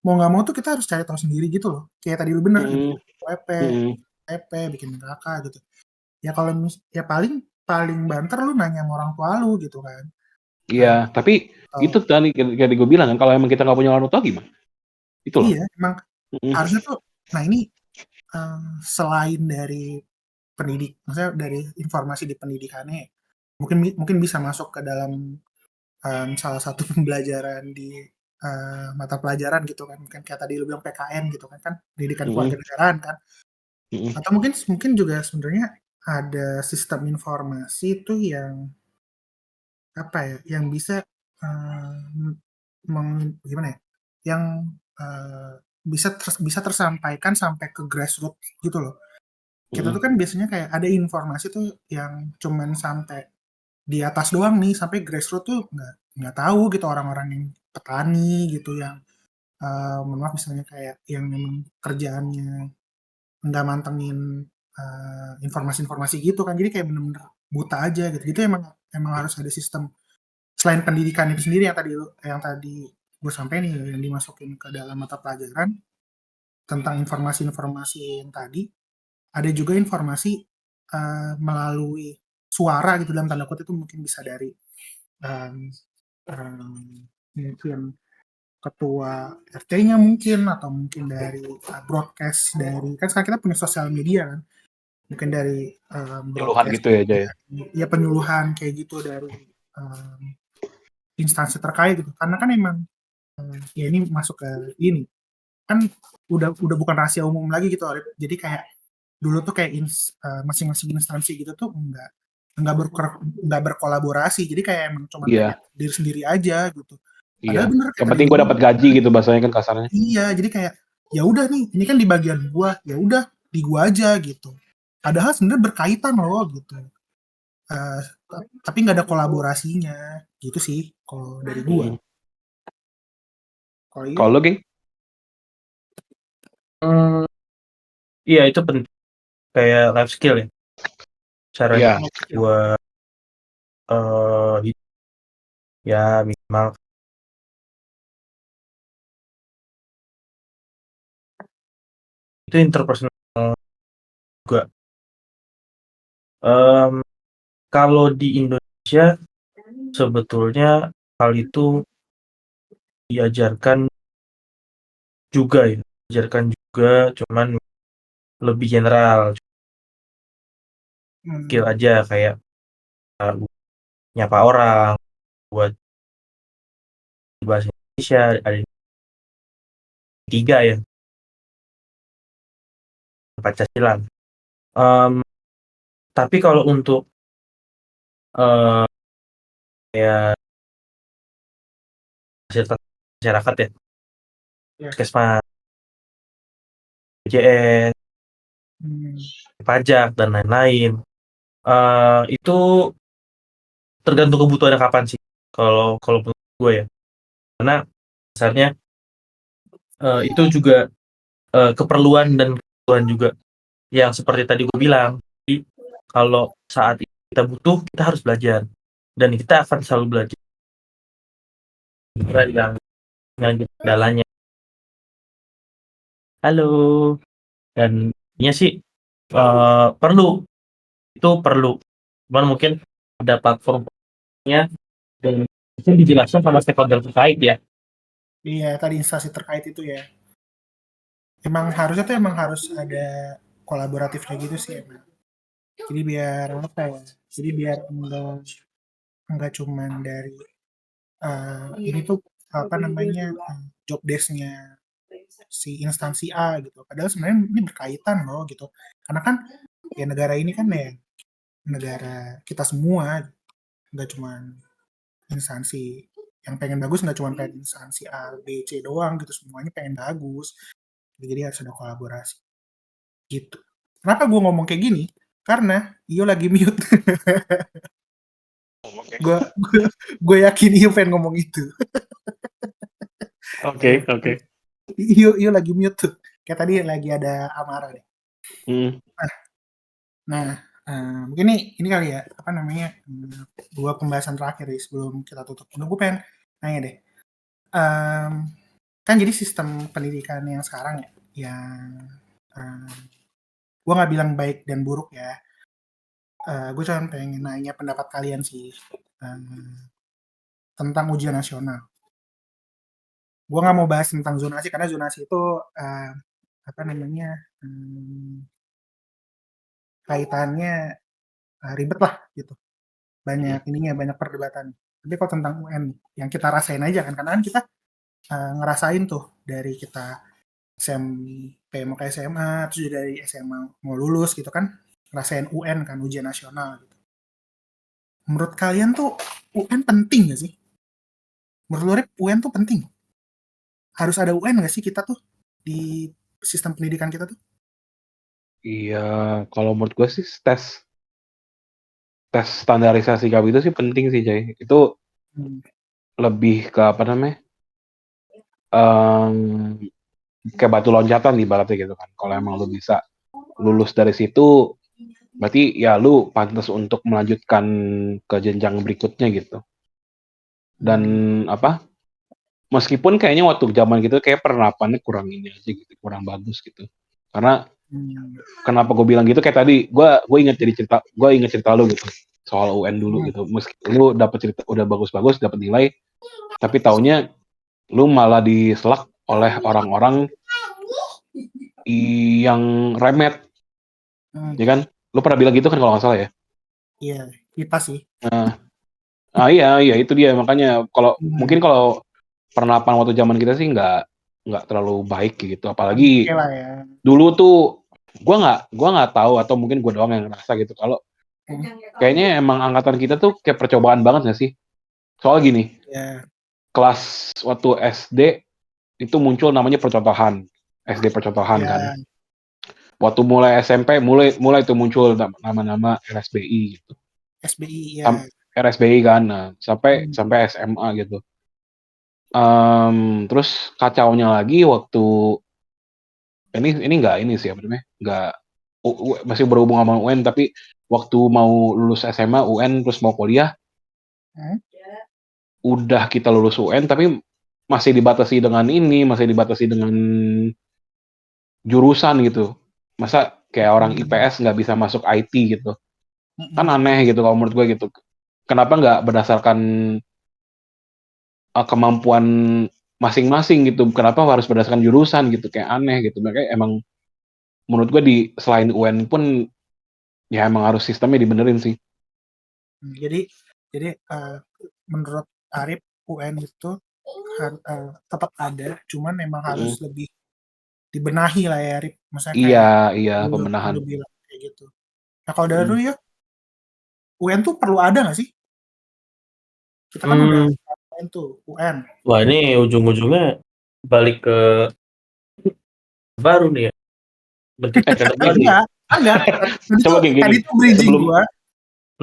A: mau nggak mau tuh kita harus cari tahu sendiri gitu loh. Kayak tadi lu bener gitu,
B: mm,
A: WP,
B: mm.
A: KTP, bikin KK gitu. Ya kalau ya paling paling banter lu nanya sama orang tua lu gitu kan.
B: Iya,
A: Eee,
B: tapi
A: atau
B: itu tadi kayak gue bilang kan, kalau emang kita nggak punya orang tua gimana? Itu loh.
A: iya, emang
B: Mm,
A: harusnya tuh nah ini, selain dari maksudnya dari informasi di pendidikannya, mungkin bisa masuk ke dalam, salah satu pembelajaran di, mata pelajaran gitu kan, kan kayak tadi lu bilang PKN gitu kan, kan pendidikan
B: mm,
A: kewarganegaraan kan,
B: mm,
A: atau mungkin juga sebenarnya ada sistem informasi tuh yang, apa ya, yang bisa, eee, gimana ya, yang, eee, bisa tersampaikan sampai ke grassroots gitu loh. Kita tuh
B: mm,
A: kan biasanya kayak ada informasi tuh yang cuman sampai di atas doang nih, sampai grassroots tuh nggak tahu gitu orang-orang yang petani gitu yang, mohon maaf misalnya kayak yang memang kerjaannya nggak mantengin, informasi-informasi gitu kan, jadi kayak bener-bener buta aja gitu. Itu emang emang harus ada sistem selain pendidikan itu sendiri yang tadi gue sampein nih, yang dimasukin ke dalam mata pelajaran tentang informasi-informasi yang tadi, ada juga informasi, melalui suara gitu dalam tanda kutip itu mungkin bisa dari, mmm, mungkin ketua RT-nya mungkin atau mungkin dari, broadcast dari kan sekarang kita punya sosial media kan, mungkin dari,
B: Keluhan
A: broadcast
B: gitu ya, Jay.
A: ya penyuluhan kayak gitu dari, instansi terkait gitu. Karena kan emang, ya ini masuk ke ini, kan udah bukan rahasia umum lagi gitu, Arif. Jadi kayak dulu tuh kayak masing-masing instansi gitu tuh nggak berkolaborasi. Jadi kayak emang cuman pengen
B: Iya,
A: diri sendiri aja gitu.
B: iya.
A: Padahal bener kayak
B: Yang
A: tadi
B: penting
A: lu
B: gue
A: bilang,
B: dapat gaji gitu bahasanya kan kasarnya.
A: iya, jadi kayak ya udah nih, ini kan di bagian gua, ya udah di gua aja gitu. Padahal sebenarnya berkaitan loh gitu. Eh, tapi nggak ada kolaborasinya gitu sih kalau dari gua.
B: Mm.
A: Kalau iya,
B: Kalau lo, geng?
C: Hmm, iya itu penting kayak life skill ya. Caranya
B: Iya.
C: buat ya minimal itu interpersonal juga. Em, kalau di Indonesia sebetulnya hal itu diajarkan juga ya, diajarkan juga, cuman lebih general, skill
A: hmm,
C: aja kayak uh, nyapa orang, buat bahasa Indonesia ada tiga ya, Pancasila. Em, tapi kalau untuk eh kayak fasilitas masyarakat ya,
A: ya,
C: puskesmas, BPJS,
A: hmm,
C: pajak dan lain-lain, itu tergantung kebutuhannya kapan sih. Kalau kalau menurut gue ya, karena dasarnya itu juga keperluan dan kebutuhan juga yang seperti tadi gue bilang. Jadi kalau saat kita butuh, kita harus belajar dan kita akan selalu belajar yang kendalanya. Halo, dan ini sih perlu itu perlu. Cuman mungkin ada platformnya dan itu dijelaskan sama stakeholder terkait ya.
A: iya tadi instansi terkait itu ya. Emang harusnya tuh emang harus ada kolaboratif kayak gitu sih emang. Jadi biar apa ya? Jadi biar enggak cuman dari ini tuh apa namanya job desk-nya si instansi A gitu. Padahal sebenarnya ini berkaitan loh gitu. Karena kan ya negara ini kan ya negara kita semua, nggak cuman instansi yang pengen bagus, nggak cuma pengen instansi A, B, C doang gitu, semuanya pengen bagus. Jadi harus ada kolaborasi gitu. Kenapa gue ngomong kayak gini? Karena Iyo lagi mute. gue gue yakin Iyo pengen ngomong itu.
B: Oke.
A: Iyo lagi mute tuh. Kayak tadi lagi ada amarah deh.
B: Hmm.
A: Nah, mungkin ini kali ya, apa namanya, dua pembahasan terakhir nih sebelum kita tutup. Nah, gue pengen nanya deh, kan jadi sistem pendidikan yang sekarang ya, yang gue nggak bilang baik dan buruk ya, gue cuma pengen nanya pendapat kalian sih tentang ujian nasional. Gue nggak mau bahas tentang zonasi karena zonasi itu apa namanya kaitannya ribet lah gitu. Banyak ininya, banyak perdebatan. Tapi kalau tentang UN yang kita rasain aja kan, karena kan kita ngerasain tuh dari kita SMP mau ke SMA, terus juga dari SMA mau lulus gitu kan, ngerasain UN kan, ujian nasional gitu. Menurut kalian tuh UN penting gak sih? Menurut lu Rip, UN tuh penting? Harus ada UN gak sih kita tuh di sistem pendidikan kita tuh?
B: Iya, kalau menurut gue sih tes standarisasi KAB itu sih penting sih, Jay. Itu lebih ke apa namanya? Kayak batu loncatan di ibaratnya gitu kan. Kalau emang lu bisa lulus dari situ, berarti ya lu pantas untuk melanjutkan ke jenjang berikutnya gitu. Dan apa? Meskipun kayaknya waktu zaman gitu kayak penerapannya kurang ini aja gitu, kurang bagus gitu. Karena kenapa gue bilang gitu kayak tadi, gue inget cerita lu gitu soal UN dulu gitu. Meski lu dapet cerita udah bagus-bagus, dapet nilai, tapi taunya lu malah diselak oleh orang-orang yang remet, ya kan? Lu pernah bilang gitu kan kalau nggak salah ya?
A: Iya, kita sih.
B: Iya itu dia makanya mungkin kalau penerapan waktu zaman kita sih nggak terlalu baik gitu, apalagi
A: Oke lah ya.
B: dulu tuh gua nggak tahu atau mungkin gua doang yang ngerasa gitu kalau kayaknya emang angkatan kita tuh kayak percobaan banget nggak sih? Soal gini,
A: Ya,
B: kelas waktu SD itu muncul namanya percontohan, SD percontohan kan.
A: ya,
B: Waktu mulai SMP mulai tuh muncul nama-nama RSBI gitu.
A: SBI ya.
B: RSBI kan, nah, sampai SMA gitu. Terus kacaunya lagi waktu ini nggak sih apa namanya nggak masih berhubung sama UN tapi waktu mau lulus SMA UN terus mau kuliah udah kita lulus UN tapi masih dibatasi dengan jurusan gitu, masa kayak orang IPS nggak bisa masuk IT gitu kan aneh gitu kalau menurut gue gitu. Kenapa nggak berdasarkan kemampuan masing-masing gitu, kenapa harus berdasarkan jurusan gitu, kayak aneh gitu. Makanya emang menurut gue selain UN pun ya emang harus sistemnya dibenerin sih.
A: Jadi menurut Arif UN itu tetap ada, cuman memang harus lebih dibenahi lah ya Arif. Maksudnya kayak
B: Iya pembenahan.
A: lu bilang kayak gitu. Nah kalau dari lu ya, UN tuh perlu ada nggak sih? Kita kan udah UN tuh, UN.
C: Wah ini ujung-ujungnya balik ke baru nih ya.
A: Enggak.
B: Coba gini,
A: Tadi tuh bridging gua.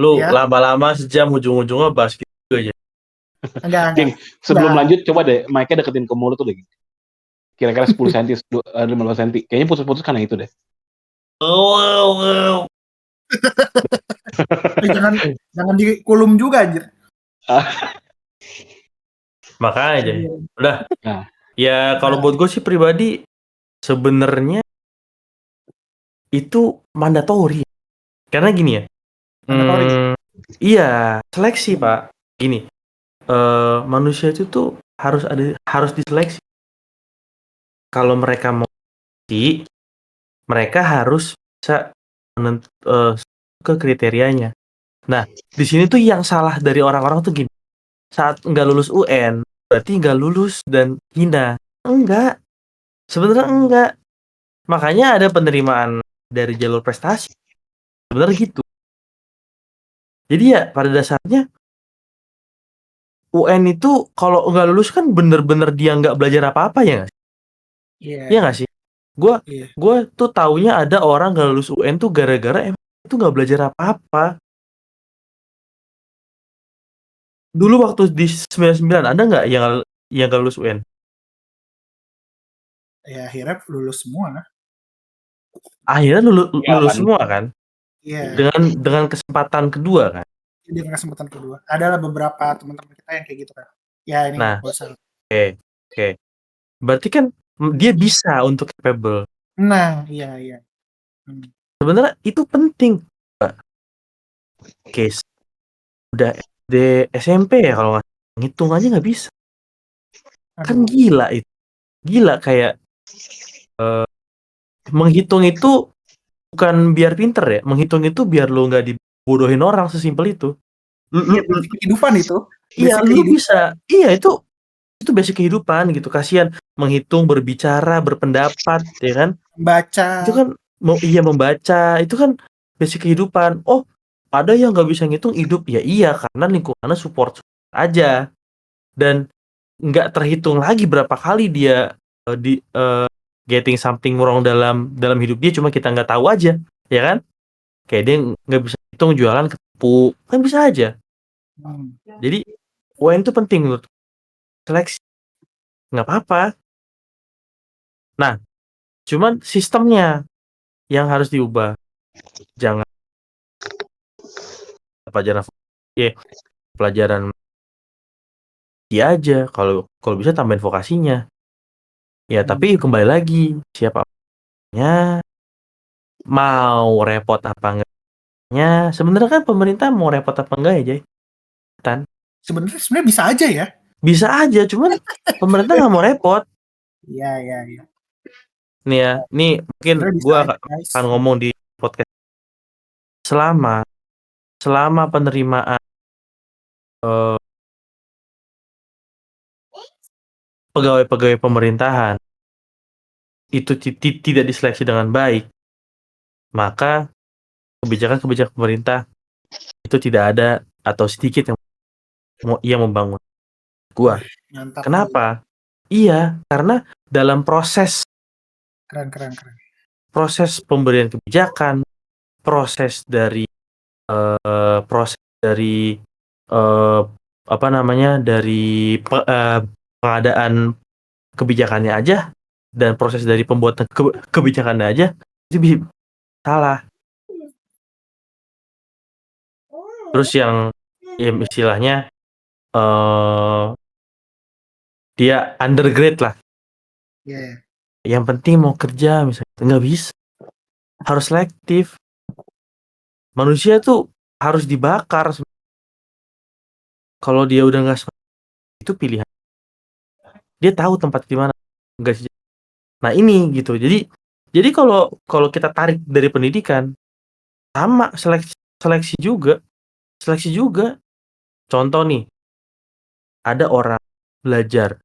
C: Lu
A: Ya.
C: lama-lama sejam ujung-ujungnya bahas gitu aja.
A: Enggak.
B: Sebelum lanjut coba deh mic-nya deketin ke mulut tuh deh. Kira-kira 10 cm, 15 cm. Kayaknya putus-putus karena itu deh.
A: jangan dikulum juga anjir.
C: Makanya aja. Udah.
B: Nah.
C: Ya kalau buat gue sih pribadi sebenarnya itu mandatori. Karena gini ya. Iya, seleksi Pak. Gini. Manusia itu tuh harus diseleksi. Kalau mereka mau mereka harus bisa ke kriterianya. Nah, di sini tuh yang salah dari orang-orang tuh gini, saat nggak lulus UN, berarti nggak lulus dan hina. Enggak, sebenarnya enggak. Makanya ada penerimaan dari jalur prestasi. Sebenarnya gitu. Jadi ya pada dasarnya UN itu kalau nggak lulus kan bener-bener dia nggak belajar apa-apa ya nggak sih?
A: Iya,
C: Iya nggak sih? Gue
A: iya.
C: gue tuh taunya ada orang nggak lulus UN tuh gara-gara emang itu nggak belajar apa-apa. Dulu waktu di 99 ada nggak yang nggak lulus UN?
A: Ya akhirnya lulus semua.
C: Akhirnya
B: Iya
C: lulus
B: kan?
C: semua kan?
A: Iya,
C: Dengan kesempatan kedua kan?
A: di kesempatan kedua. Adalah beberapa teman-teman kita yang kayak gitu kan. Ya ini
C: Nah,
A: nggak usah.
C: oke. Berarti kan dia bisa untuk capable.
A: Nah, iya, iya. Hmm.
C: Sebenarnya itu penting. Case udah SD SMP ya kalau nggak ngitung aja nggak bisa. Kan
A: Aduh.
C: gila itu. Gila kayak menghitung itu bukan biar pinter ya. Menghitung itu biar lu nggak dibodohin orang, sesimpel itu.
A: Iya, basic kehidupan itu.
C: Iya,
A: Basic
C: lu
A: kehidupan.
C: bisa. Iya, itu basic kehidupan gitu. Kasihan menghitung, berbicara, berpendapat, ya kan?
A: Baca.
C: Itu kan iya membaca, itu kan basic kehidupan. Oh, ada yang nggak bisa ngitung hidup. Ya iya, karena lingkungannya support aja. Dan nggak terhitung lagi berapa kali dia getting something wrong dalam hidup dia, cuma kita nggak tahu aja, ya kan? Kayak dia nggak bisa hitung jualan ketepuk, kan bisa aja.
A: Hmm.
C: Jadi UN itu penting menurut seleksi, nggak apa-apa. Nah, cuman sistemnya yang harus diubah. Jangan pelajaran pelajaran dia aja, kalau bisa tambahin vokasinya. Ya, tapi kembali lagi, siapanya mau repot apa enggaknya. Sebenarnya kan pemerintah mau repot apa enggak ya, Jay?
A: Sebenarnya bisa aja ya.
C: Bisa aja, cuman pemerintah nggak mau repot.
A: Iya, iya, iya.
C: Nih ya, nih mungkin
A: Sebenarnya bisa
C: gue
A: aja, guys.
C: akan ngomong di podcast. Selama penerimaan pegawai-pegawai pemerintahan itu tidak diseleksi dengan baik, maka kebijakan-kebijakan pemerintah itu tidak ada atau sedikit yang membangun. Gua.
A: Mantap.
C: Kenapa? Iya, karena dalam proses
A: Keren.
C: pemberian kebijakan, proses dari apa namanya, dari pengadaan kebijakannya aja dan proses dari pembuatan kebijakannya aja itu bisa salah. Terus yang istilahnya dia undergrade lah.
A: Iya.
C: Yang penting mau kerja misalnya, nggak bisa. Harus selektif. Manusia tuh harus dibakar. Kalau dia udah nggak itu pilihan. Dia tahu tempat di mana. Nggak sih. Nah ini gitu. Jadi kalau kita tarik dari pendidikan sama seleksi juga. Contoh nih, ada orang belajar,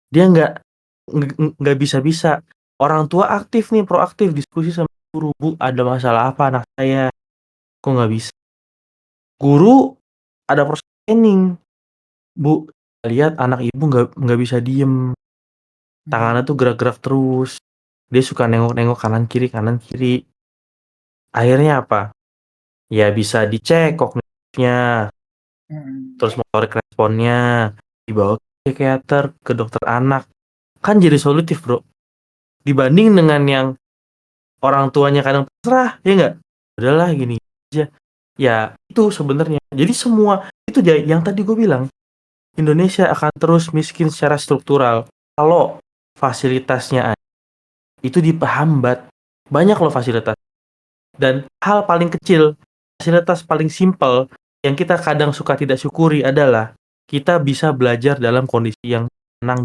C: dia nggak bisa. Orang tua aktif nih, proaktif diskusi sama guru, Bu, ada masalah apa anak saya? Kok nggak bisa? Guru ada proses training, Bu, lihat anak ibu nggak bisa diem, tangannya tuh gerak-gerak terus, dia suka nengok-nengok kanan kiri. Akhirnya apa? Ya bisa dicek kognitifnya, terus motorik responnya, dibawa ke psikiater, ke dokter anak, kan jadi solutif, bro. Dibanding dengan yang orang tuanya kadang terserah, ya nggak? Udahlah gini aja. Ya itu sebenarnya. Jadi semua itu yang tadi gue bilang, Indonesia akan terus miskin secara struktural kalau fasilitasnya itu dihambat. Banyak loh fasilitas. Dan hal paling kecil, fasilitas paling simpel yang kita kadang suka tidak syukuri adalah kita bisa belajar dalam kondisi yang tenang.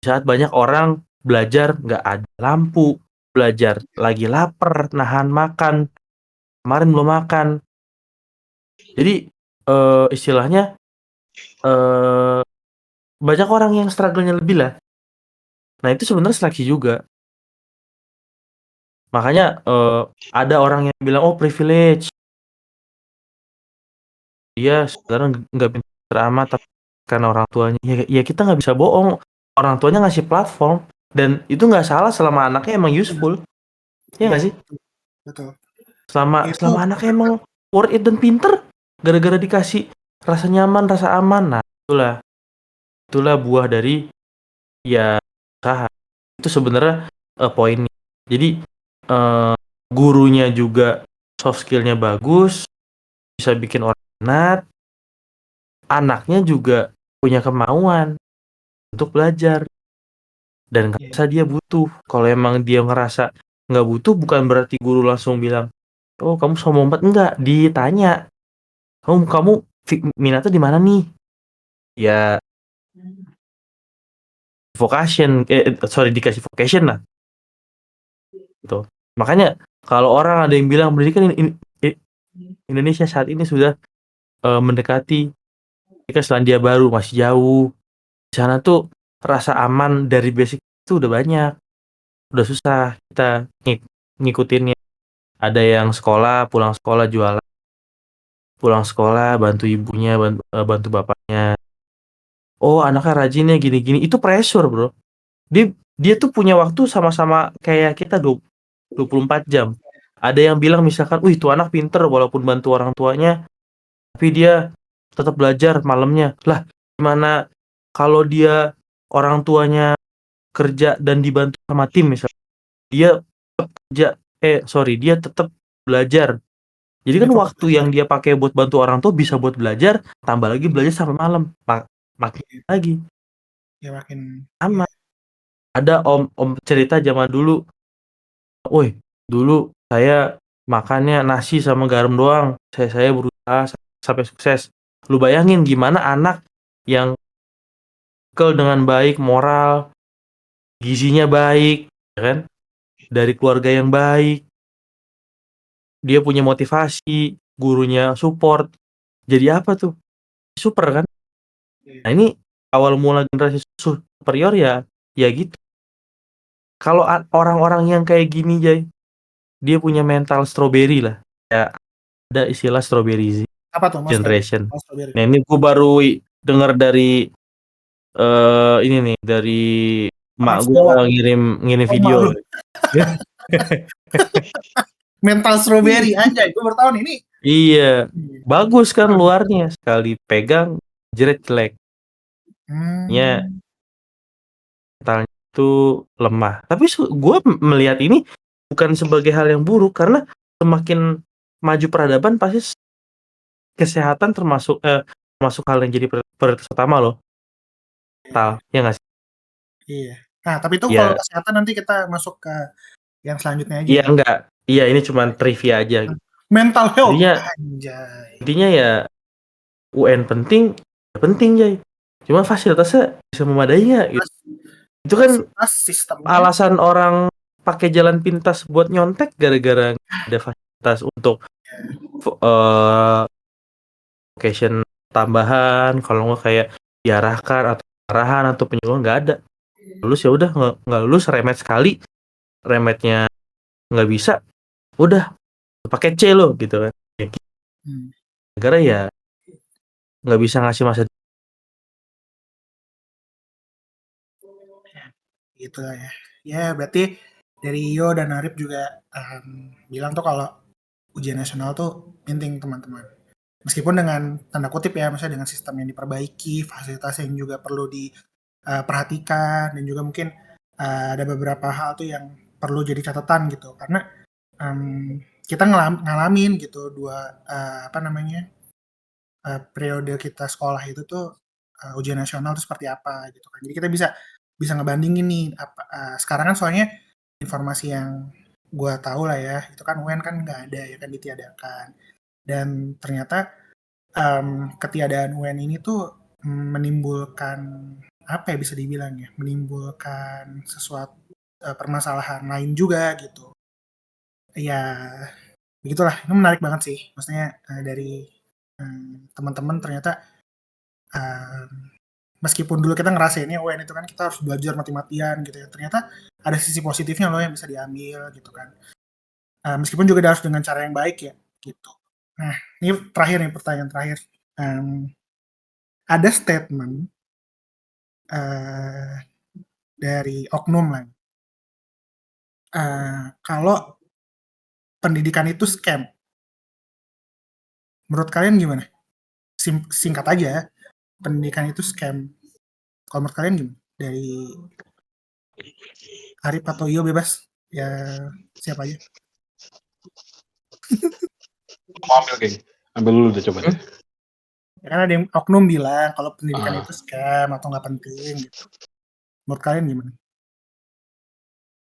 C: Saat banyak orang belajar nggak ada lampu, belajar lagi lapar, nahan makan, kemarin belum makan. Jadi istilahnya banyak orang yang struggle-nya lebih lah. Nah itu sebenarnya seleksi juga. Makanya ada orang yang bilang oh privilege. Dia sebenarnya nggak pintar amat tapi karena orang tuanya ya kita nggak bisa bohong. Orang tuanya ngasih platform dan itu nggak salah selama anaknya emang useful. Ya nggak sih?
A: Betul.
C: Selama
A: Itu
C: anaknya emang worth it dan pinter gara-gara dikasih rasa nyaman, rasa aman. Nah, itulah buah dari ya usaha. Itu sebenarnya poinnya. Jadi gurunya juga soft skillnya bagus, bisa bikin orang minat, anaknya juga punya kemauan untuk belajar dan ngerasa dia butuh. Kalau emang dia ngerasa nggak butuh, bukan berarti guru langsung bilang, oh kamu sombong banget, enggak. Ditanya, kamu minatnya di mana nih? Ya dikasih vocation lah. Gitu. Makanya kalau orang ada yang bilang pendidikan Indonesia saat ini sudah mendekati Selandia Baru, masih jauh. Di sana tuh rasa aman dari basic itu udah banyak. Udah susah kita ngikutinnya. Ada yang pulang sekolah jualan. Pulang sekolah bantu ibunya, bantu bapaknya. Oh, anaknya rajinnya gini-gini. Itu pressure, bro. Dia tuh punya waktu sama-sama kayak kita 24 jam. Ada yang bilang misalkan, wih itu anak pinter walaupun bantu orang tuanya, tapi dia tetap belajar malamnya. Lah, gimana kalau dia orang tuanya kerja dan dibantu sama tim misalnya. Dia tetap dia tetap belajar. Jadi kan waktu yang dia pakai buat bantu orang tua bisa buat belajar, tambah lagi belajar sampai malam. Makin lagi.
A: Ya makin
C: Sama. Ada om cerita zaman dulu. Woi, dulu saya makannya nasi sama garam doang. Saya berusaha sampai sukses. Lu bayangin gimana anak yang dengan baik, moral, gizinya baik, ya kan? Dari keluarga yang baik. Dia punya motivasi, gurunya support. Jadi apa tuh? Super kan? Nah, ini awal mula generasi superior ya gitu. Kalau orang-orang yang kayak gini, Jay, dia punya mental strawberry lah. Ya, ada istilah strawberry
A: apa tuh, Mas?
C: generation.
A: Strawberry.
C: Nah, ini gue baru dengar dari ini nih, dari mak gue ngirim video.
A: Mental strawberry anjay, gue baru tahu nih ini.
C: Iya, bagus kan luarnya, sekali pegang jelek. Ya, mentalnya itu lemah. Tapi gue melihat ini bukan sebagai hal yang buruk karena semakin maju peradaban pasti kesehatan termasuk hal yang jadi prioritas utama loh. Ya nggak sih?
A: Iya. Nah, tapi itu kalau kesehatan nanti kita masuk ke yang selanjutnya aja.
C: Iya enggak. Iya, ini cuma trivia aja.
A: Mental health.
C: Intinya ya UN penting, Jay. Cuma fasilitasnya bisa memadai nggak? Gitu. Itu kan alasan orang pakai jalan pintas buat nyontek gara-gara ada fasilitas untuk vocation tambahan. Kalau nggak kayak diarahkan atau arahan atau penyuluhan nggak ada. Lulus ya udah, nggak lulus remet sekali, remetnya nggak bisa, udah pakai C lo gitu kan. Negara ya nggak bisa ngasih masa
A: gitu lah ya. Ya berarti dari Yo dan Arif juga bilang tuh kalau ujian nasional tuh penting teman-teman. Meskipun dengan tanda kutip ya, misalnya dengan sistem yang diperbaiki, fasilitas yang juga perlu diperhatikan, dan juga mungkin ada beberapa hal tuh yang perlu jadi catatan gitu. Karena kita ngalamin gitu periode kita sekolah itu tuh ujian nasional tuh seperti apa gitu kan. Jadi kita bisa ngebandingin nih sekarang kan soalnya informasi yang gue tahu lah ya, itu kan UN kan nggak ada ya kan, ditiadakan. Dan ternyata ketiadaan UN ini tuh menimbulkan apa ya, bisa dibilang ya, menimbulkan sesuatu permasalahan lain juga gitu. Ya Begitulah, itu menarik banget sih. Maksudnya dari teman-teman ternyata meskipun dulu kita ngerasainnya UN itu kan kita harus belajar mati-matian gitu ya. Ternyata ada sisi positifnya loh yang bisa diambil gitu kan. Meskipun juga harus dengan cara yang baik ya gitu. Nah, ini terakhir nih pertanyaan terakhir. Ada statement dari oknum lah. Kalau pendidikan itu scam. Menurut kalian gimana? Singkat aja ya. Pendidikan itu scam. Kalau menurut kalian gimana? Dari Arif atau Iyo bebas. Ya siapa aja.
B: Mau ambil geng. Ambil dulu deh coba deh.
A: Ya kan ada yang oknum bilang kalau pendidikan
B: Ah.
A: itu scam atau nggak penting gitu. Menurut kalian gimana?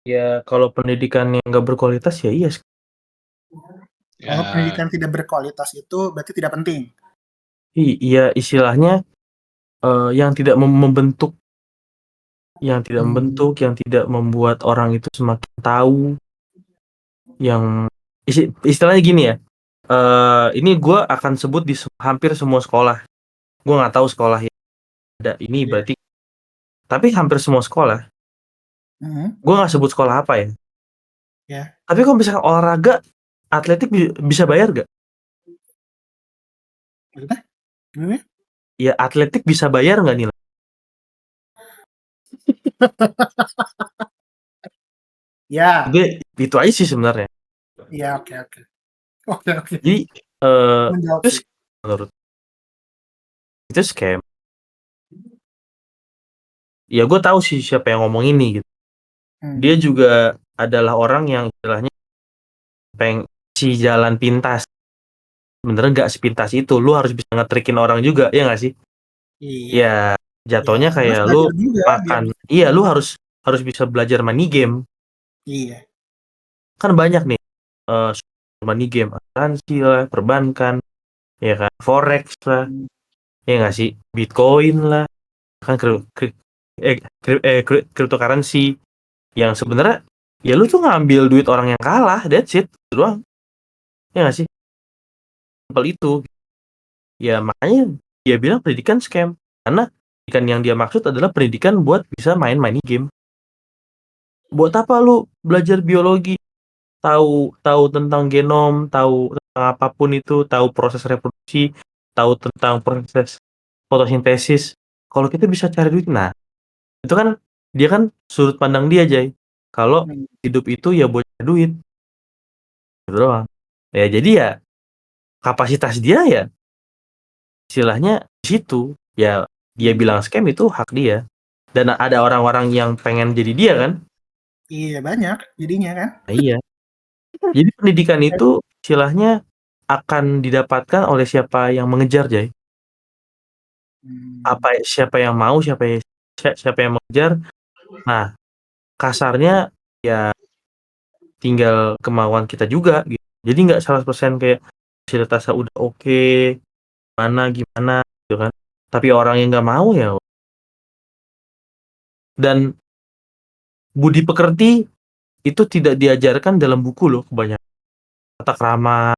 C: Ya kalau pendidikan yang nggak berkualitas ya iya.
A: Kalau
B: Ya,
A: pendidikan tidak berkualitas itu berarti tidak penting.
C: Iya istilahnya yang tidak membentuk, yang tidak membuat orang itu semakin tahu, yang istilahnya gini ya. Ini gue akan sebut di hampir semua sekolah. Gue nggak tahu sekolah yang ada ini
A: Iya.
C: berarti, tapi hampir semua sekolah.
A: Mhm.
C: Gue nggak sebut sekolah apa ya.
A: Ya.
C: Tapi kalau misalkan olahraga, atletik bisa bayar gak?
A: Maksudnya? Gimana?
C: Ya atletik bisa bayar nggak nilai?
A: Ya.
C: Itu aja sih sebenarnya.
A: Iya, oke. Oke.
C: Jadi
A: Menjawab
C: itu
A: sih.
C: menurut itu scam. Ya gue tahu sih siapa yang ngomong ini gitu. Dia juga adalah orang yang istilahnya si jalan pintas. Sebenarnya nggak sepintas itu. Lu harus bisa ngetrikin orang juga, ya nggak sih?
A: Iya.
C: Ya jatuhnya
A: Ya, harus
C: kayak lu
A: belajar juga biar
C: makan. Iya, lu harus bisa belajar money game.
A: iya.
C: Kan banyak nih money game, asuransi lah, perbankan, ya kan, forex lah, ya nggak sih, bitcoin lah, kan cryptocurrency yang sebenarnya ya lu tuh ngambil duit orang yang kalah, that's it, gitu doang, ya nggak sih, simpel itu. Ya makanya dia bilang pendidikan scam karena pendidikan yang dia maksud adalah pendidikan buat bisa main money game. Buat apa lu belajar biologi, tahu tentang genom, tahu tentang apapun itu, tahu proses reproduksi, tahu tentang proses fotosintesis. Kalau kita bisa cari duit, nah itu kan dia kan sudut pandang dia, Jay. Kalau hidup itu ya buat cari duit, gitu doang. Ya jadi ya kapasitas dia ya istilahnya di situ. Ya dia bilang scam itu hak dia. Dan ada orang-orang yang pengen jadi dia kan?
A: Iya, banyak jadinya kan.
C: Nah, iya. Jadi pendidikan itu istilahnya akan didapatkan oleh siapa yang mengejar, Jay. Siapa yang mau, siapa yang mengejar. Nah, kasarnya ya tinggal kemauan kita juga gitu. Jadi nggak 100% kayak fasilitasnya udah oke, gimana gitu kan. Tapi orang yang nggak mau ya. Dan budi pekerti itu tidak diajarkan dalam buku loh kebanyakan. Tata krama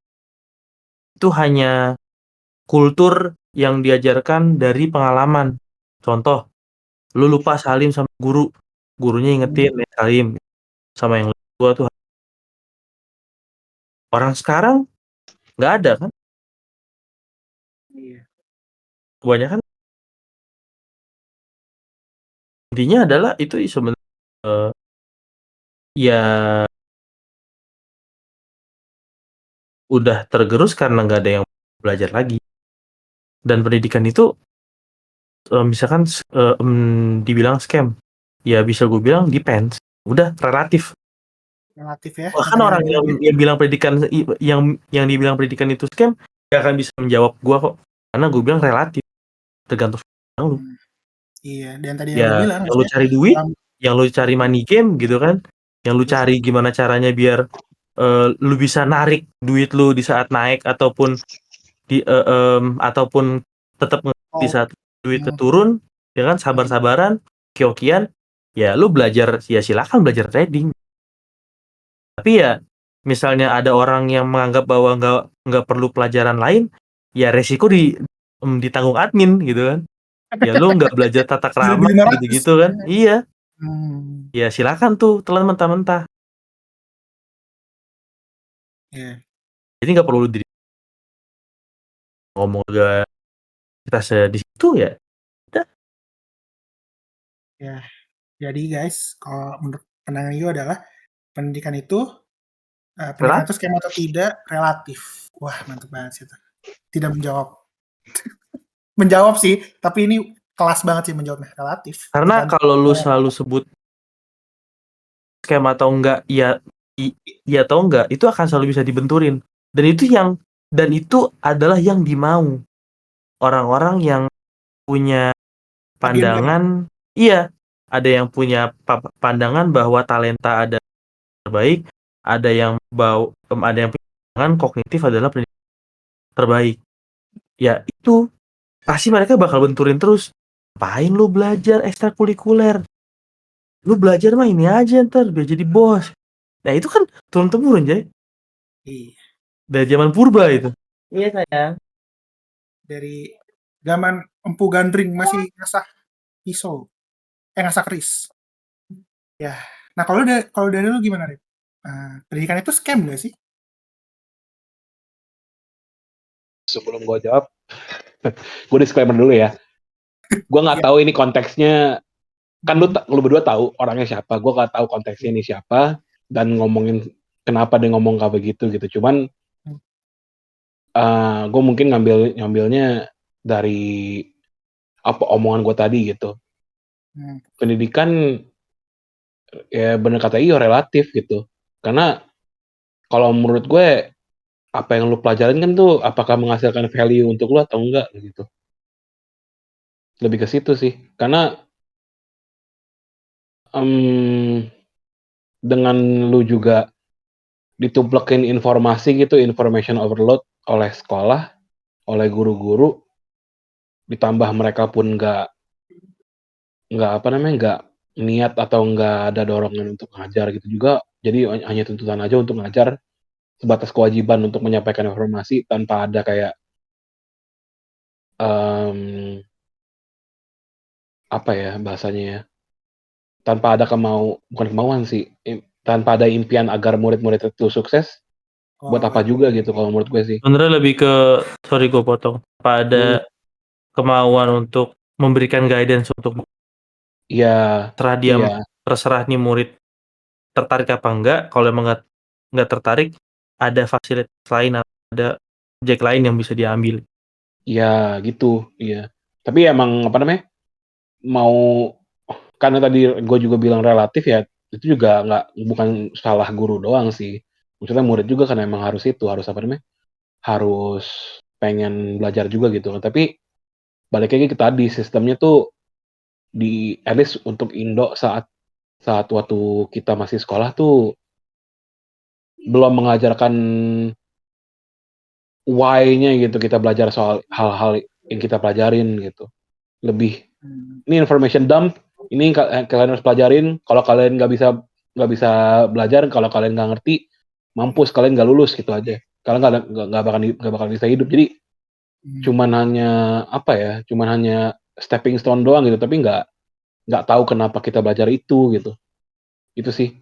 C: itu hanya kultur yang diajarkan dari pengalaman. Contoh, lu lupa salim sama gurunya ingetin salim sama yang lebih tua tuh. Orang sekarang nggak ada kan?
A: Iya.
C: Kebanyakan intinya adalah itu sebenarnya ya udah tergerus karena nggak ada yang belajar lagi. Dan pendidikan itu misalkan dibilang scam, ya bisa gue bilang depends. Udah relatif.
A: Relatif ya.
C: Bahkan orang yang bilang pendidikan yang dibilang pendidikan itu scam gak akan bisa menjawab gue kok. Karena gue bilang relatif. Tergantung lu.
A: Iya, dan tadi yang lu
C: Ya,
A: bilang
C: yang lu cari duit, yang lu cari money game gitu kan. Yang lu cari gimana caranya biar lu bisa narik duit lu di saat naik ataupun tetap di saat duitnya turun, ya kan, sabar-sabaran, oke-okean, ya lu belajar, ya silakan belajar trading. Tapi ya misalnya ada orang yang menganggap bahwa nggak perlu pelajaran lain, ya resiko ditanggung admin gitu kan. Ya lu nggak belajar tata krama
A: 2.500.
C: gitu-gitu kan. Iya,
A: Hmm,
C: ya silakan tuh telan mentah-mentah.
A: ya,
C: Jadi nggak perlu ngomong juga kita di situ ya.
A: ya. Jadi guys, kalau menurut pandangan gue adalah pendidikan itu skema atau tidak relatif. Wah, mantep banget sih itu. Tidak menjawab. Menjawab sih, tapi ini kelas banget sih menjawabnya, relatif.
C: Karena
A: Tergantung
C: kalau lu
A: orang.
C: selalu sebut skema atau enggak, iya atau enggak, itu akan selalu bisa dibenturin. Dan itu adalah yang dimau orang-orang yang punya
A: Agen-agen.
C: pandangan. Iya, ada yang punya pandangan bahwa talenta ada terbaik, ada yang punya pandangan kognitif adalah pendidikan terbaik. Ya itu pasti mereka bakal benturin terus. Ngapain lu belajar ekstrakurikuler? Lu belajar mah ini aja ntar biar jadi bos. Nah itu kan turun temurun Jay.
A: Iya.
C: Dari zaman purba itu. Iya sayang.
A: Dari zaman Empu Gandring masih ngasah pisau. Ngasah keris. Ya. Nah, kalau dari lu gimana, Rip? Pendidikan itu scam nggak sih?
B: Sebelum gue jawab, gue disclaimer dulu ya. Gue nggak
A: Iya.
B: tahu ini konteksnya. Kan lu berdua tahu orangnya siapa. Gue nggak tahu konteksnya ini siapa dan ngomongin kenapa dia ngomong kayak begitu gitu. Cuman gue mungkin ngambilnya dari apa omongan gue tadi gitu.
A: Hmm.
B: Pendidikan ya bener kata Iyo relatif gitu. Karena kalau menurut gue apa yang lu pelajarin kan tuh apakah menghasilkan value untuk lu atau enggak gitu. Lebih ke situ sih. Karena dengan lu juga dituplekin informasi gitu, information overload oleh sekolah, oleh guru-guru, ditambah mereka pun nggak apa namanya nggak niat atau nggak ada dorongan untuk ngajar gitu juga. Jadi hanya tuntutan aja untuk ngajar sebatas kewajiban untuk menyampaikan informasi tanpa ada kayak apa ya bahasanya ya, tanpa ada bukan kemauan sih, tanpa ada impian agar murid-murid itu sukses. Buat
A: Oh,
B: apa juga gitu kalau menurut gue sih.
C: Sebenarnya lebih ke, sorry gue potong, apa ada kemauan untuk memberikan guidance untuk
B: Iya, iya,
C: terserah nih murid tertarik apa enggak. Kalau emang nggak tertarik, ada fasilitas lain, ada objek lain yang bisa diambil.
B: iya gitu, iya. Tapi emang apa namanya, mau karena tadi gue juga bilang relatif ya, itu juga bukan salah guru doang sih. Maksudnya murid juga kan emang harus apa namanya, harus pengen belajar juga gitu kan. Tapi balik lagi ke tadi, sistemnya tuh di at least untuk Indo saat waktu kita masih sekolah tuh belum mengajarkan why-nya gitu, kita belajar soal hal-hal yang kita pelajarin gitu. Lebih ini information dump, ini kalian harus pelajarin. Kalau kalian nggak bisa belajar, kalau kalian nggak ngerti, mampus kalian nggak lulus gitu aja. Kalian nggak bakal bisa hidup. Jadi cuman hanya apa ya, cuman hanya stepping stone doang gitu, tapi nggak tahu kenapa kita belajar itu gitu. Itu sih.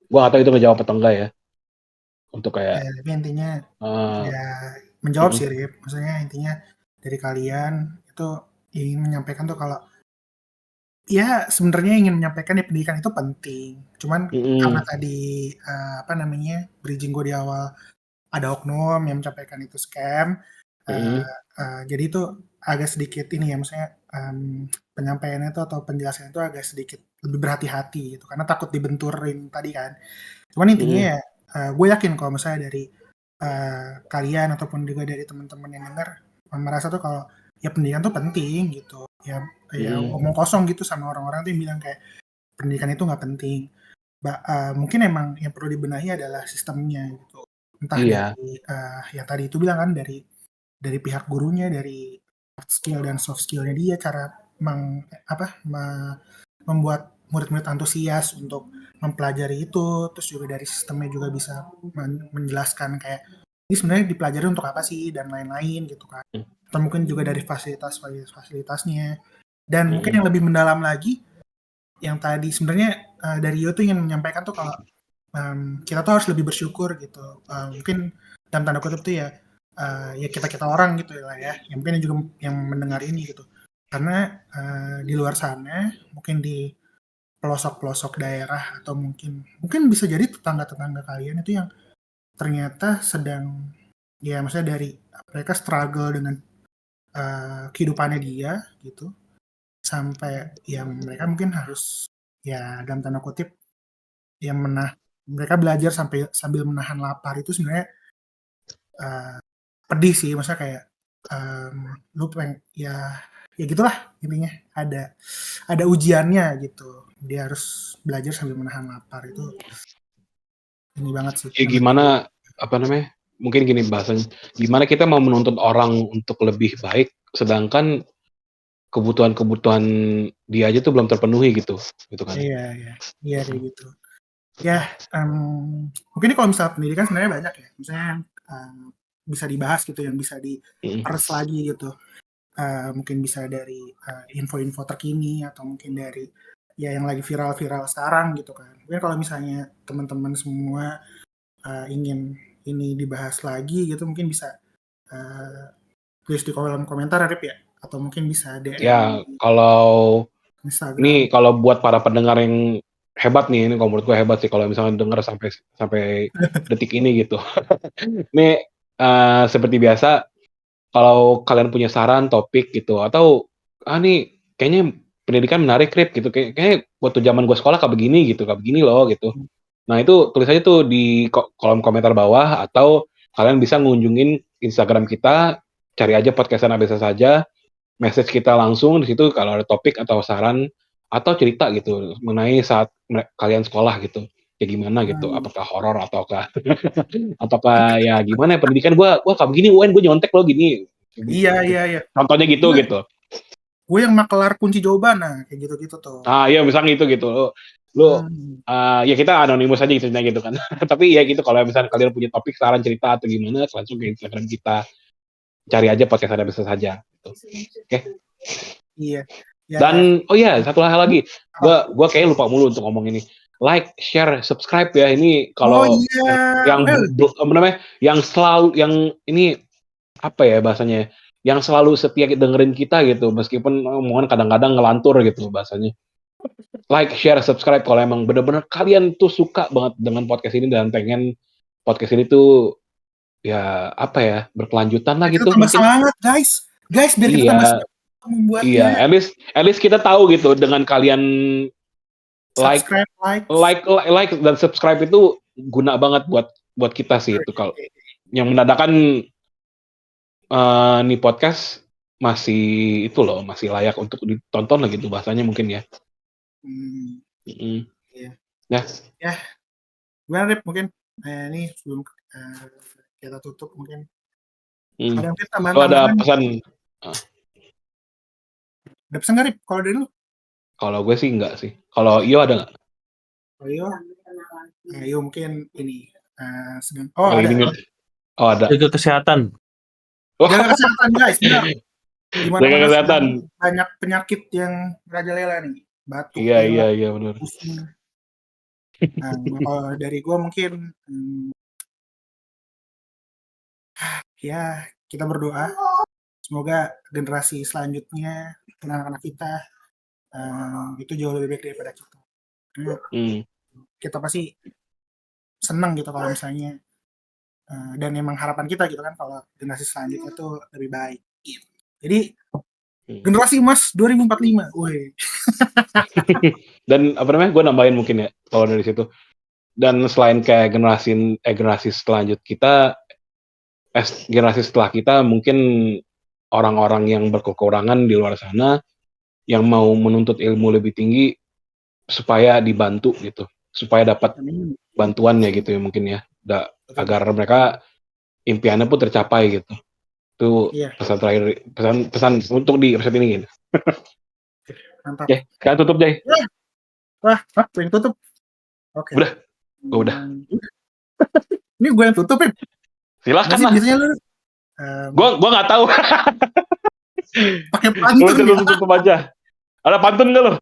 B: Gua nggak tahu itu ngejawab atau enggak ya. Untuk kayak
A: tapi intinya
B: uh,
A: ya menjawab sih, Rip. Maksudnya intinya dari kalian itu ingin menyampaikan tuh kalau ya sebenarnya ingin menyampaikan ya pendidikan itu penting. Cuman karena tadi apa namanya bridging gue di awal ada oknum yang menyampaikan itu scam. Jadi itu agak sedikit ini ya, maksudnya penyampaiannya itu atau penjelasannya itu agak sedikit lebih berhati-hati gitu, karena takut dibenturin tadi kan. Cuman intinya ya, gue yakin kalau misalnya dari kalian ataupun juga dari teman-teman yang dengar merasa tuh kalau ya pendidikan tuh penting gitu. Ya omong kosong gitu sama orang-orang tuh yang bilang kayak pendidikan itu nggak penting. Mungkin emang yang perlu dibenahi adalah sistemnya gitu. Entah
B: iya,
A: dari yang tadi itu bilang kan dari pihak gurunya, dari hard skill dan soft skillnya dia, cara membuat murid-murid antusias untuk mempelajari itu, terus juga dari sistemnya juga bisa menjelaskan kayak ini sebenarnya dipelajari untuk apa sih dan lain-lain gitu kan. Atau mungkin juga dari fasilitasnya. Dan mungkin yang lebih mendalam lagi, yang tadi sebenarnya dari Yo tuh ingin menyampaikan tuh kalau kita tuh harus lebih bersyukur gitu. Mungkin dalam tanda kutip tuh ya kita orang gitu lah ya. Yang mungkin juga yang mendengar ini gitu. Karena di luar sana mungkin di pelosok-pelosok daerah atau mungkin bisa jadi tetangga-tetangga kalian itu yang ternyata sedang ya maksudnya dari mereka struggle dengan kehidupannya dia gitu sampai ya mereka mungkin harus ya dalam tanda kutip yang mereka belajar sambil menahan lapar itu sebenarnya pedih sih maksudnya kayak lu pengen ya gitulah intinya ada ujiannya gitu dia harus belajar sambil menahan lapar itu ini banget sih
B: Ya gimana apa namanya? Mungkin gini bahasanya. Gimana kita mau menuntut orang untuk lebih baik sedangkan kebutuhan-kebutuhan dia aja tuh belum terpenuhi gitu kan.
A: Iya kayak gitu ya mungkin ini kalau misalnya pendidikan sebenarnya banyak ya misalnya bisa dibahas gitu yang bisa diperes lagi gitu mungkin bisa dari info-info terkini atau mungkin dari ya yang lagi viral-viral sekarang gitu kan mungkin kalau misalnya teman-teman semua ingin ini dibahas lagi gitu mungkin bisa tulis di kolom komentar Arif ya atau mungkin bisa DM
B: Ya kalau
A: Instagram.
B: Ini kalau buat para pendengar yang hebat nih, ini kalau menurut gue hebat sih kalau misalnya denger sampai detik ini gitu. Ini seperti biasa, kalau kalian punya saran, topik gitu, atau nih kayaknya pendidikan menarik Rip gitu, kayaknya waktu zaman gue sekolah kayak begini gitu, kayak begini loh gitu. Nah itu tulis aja tuh di kolom komentar bawah, atau kalian bisa ngunjungin Instagram kita, cari aja podcastan biasa saja, message kita langsung di situ kalau ada topik atau saran atau cerita gitu mengenai saat kalian sekolah gitu ya gimana gitu apakah horor ataukah ya gimana ya pendidikan gua kayak begini UN gue nyontek lo gini
A: Iya
B: contohnya gitu gitu
A: gue yang makelar kunci jawaban kayak gitu tuh
B: ya misalnya gitu lu ya kita anonimus aja gitu kan tapi ya gitu kalau misalnya kalian punya topik saran cerita atau gimana langsung ke Instagram kita cari aja podcast ada bisa saja gitu. Oke.
A: Iya. Ya.
B: Dan oh iya satu hal lagi, gua kayak lupa mulu untuk ngomong ini. Like, share, subscribe ya ini kalau yang apa namanya, yang selalu yang ini apa ya bahasanya, yang selalu setia dengerin kita gitu meskipun omongan kadang-kadang ngelantur gitu bahasanya. Like, share, subscribe kalau emang bener-bener kalian tuh suka banget dengan podcast ini dan pengen podcast ini tuh ya apa ya berkelanjutan lah gitu.
A: Tambah semangat guys biar kita tambah semangat membuatnya.
B: Iya, at least kita tahu gitu dengan kalian like dan subscribe itu guna banget buat kita sih itu kalau yang menandakan nih podcast masih itu loh masih layak untuk ditonton lah gitu bahasanya mungkin ya.
A: Ya. Gimana Rip mungkin ini sebelum kita tutup mungkin ada yang kita
B: ada pesan
A: ada pesan nggak Rip kalau dari lu?
B: Kalau gue sih enggak sih. Kalau Iyo ada nggak?
A: Iyo mungkin ini sedang
B: ada.
C: Jaga kesehatan.
A: Jaga kesehatan guys.
B: Jaga kesehatan.
A: Banyak penyakit yang merajalela nih. Batuk.
B: Iya benar.
A: Kalau dari gue mungkin ya kita berdoa semoga generasi selanjutnya anak-anak kita itu jauh lebih baik daripada kita. Kita pasti senang gitu kalau misalnya dan emang harapan kita gitu kan kalau generasi selanjutnya tuh lebih baik gitu. Jadi generasi emas 2045 woi.
B: Dan apa namanya gue nambahin mungkin ya kalau dari situ dan selain kayak generasi selanjut kita generasi setelah kita mungkin orang-orang yang berkekurangan di luar sana yang mau menuntut ilmu lebih tinggi supaya dibantu gitu supaya dapat bantuannya gitu ya mungkin ya agar mereka impiannya pun tercapai gitu itu pesan terakhir pesan untuk di episode ini gitu.
A: Mantap.
B: Oke, sekarang tutup Jay.
A: Wah, gue yang tutup. Oke.
B: Udah. Oh, udah.
A: Ini gue yang tutup, Pip.
B: Silahkan
A: Nggak sih,
B: lah.
A: biasanya lu
B: Gua nggak tahu.
A: pakai
B: Lu
A: pantun ya.
B: tutup aja. Ada pantun nggak lo?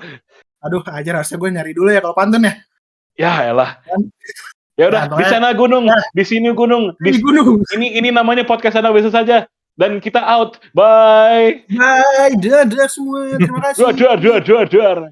A: Aduh, aja rasanya gue nyari dulu ya kalau pantun ya.
B: Ya elah.
A: Kan?
B: Ya udah,
A: Nah,
B: di sana gunung, di sini gunung,
A: di gunung.
B: ini namanya podcast Sana Biasa Saja. Dan kita out. Bye.
A: Bye, dadah semua. Terima kasih.
B: Dua.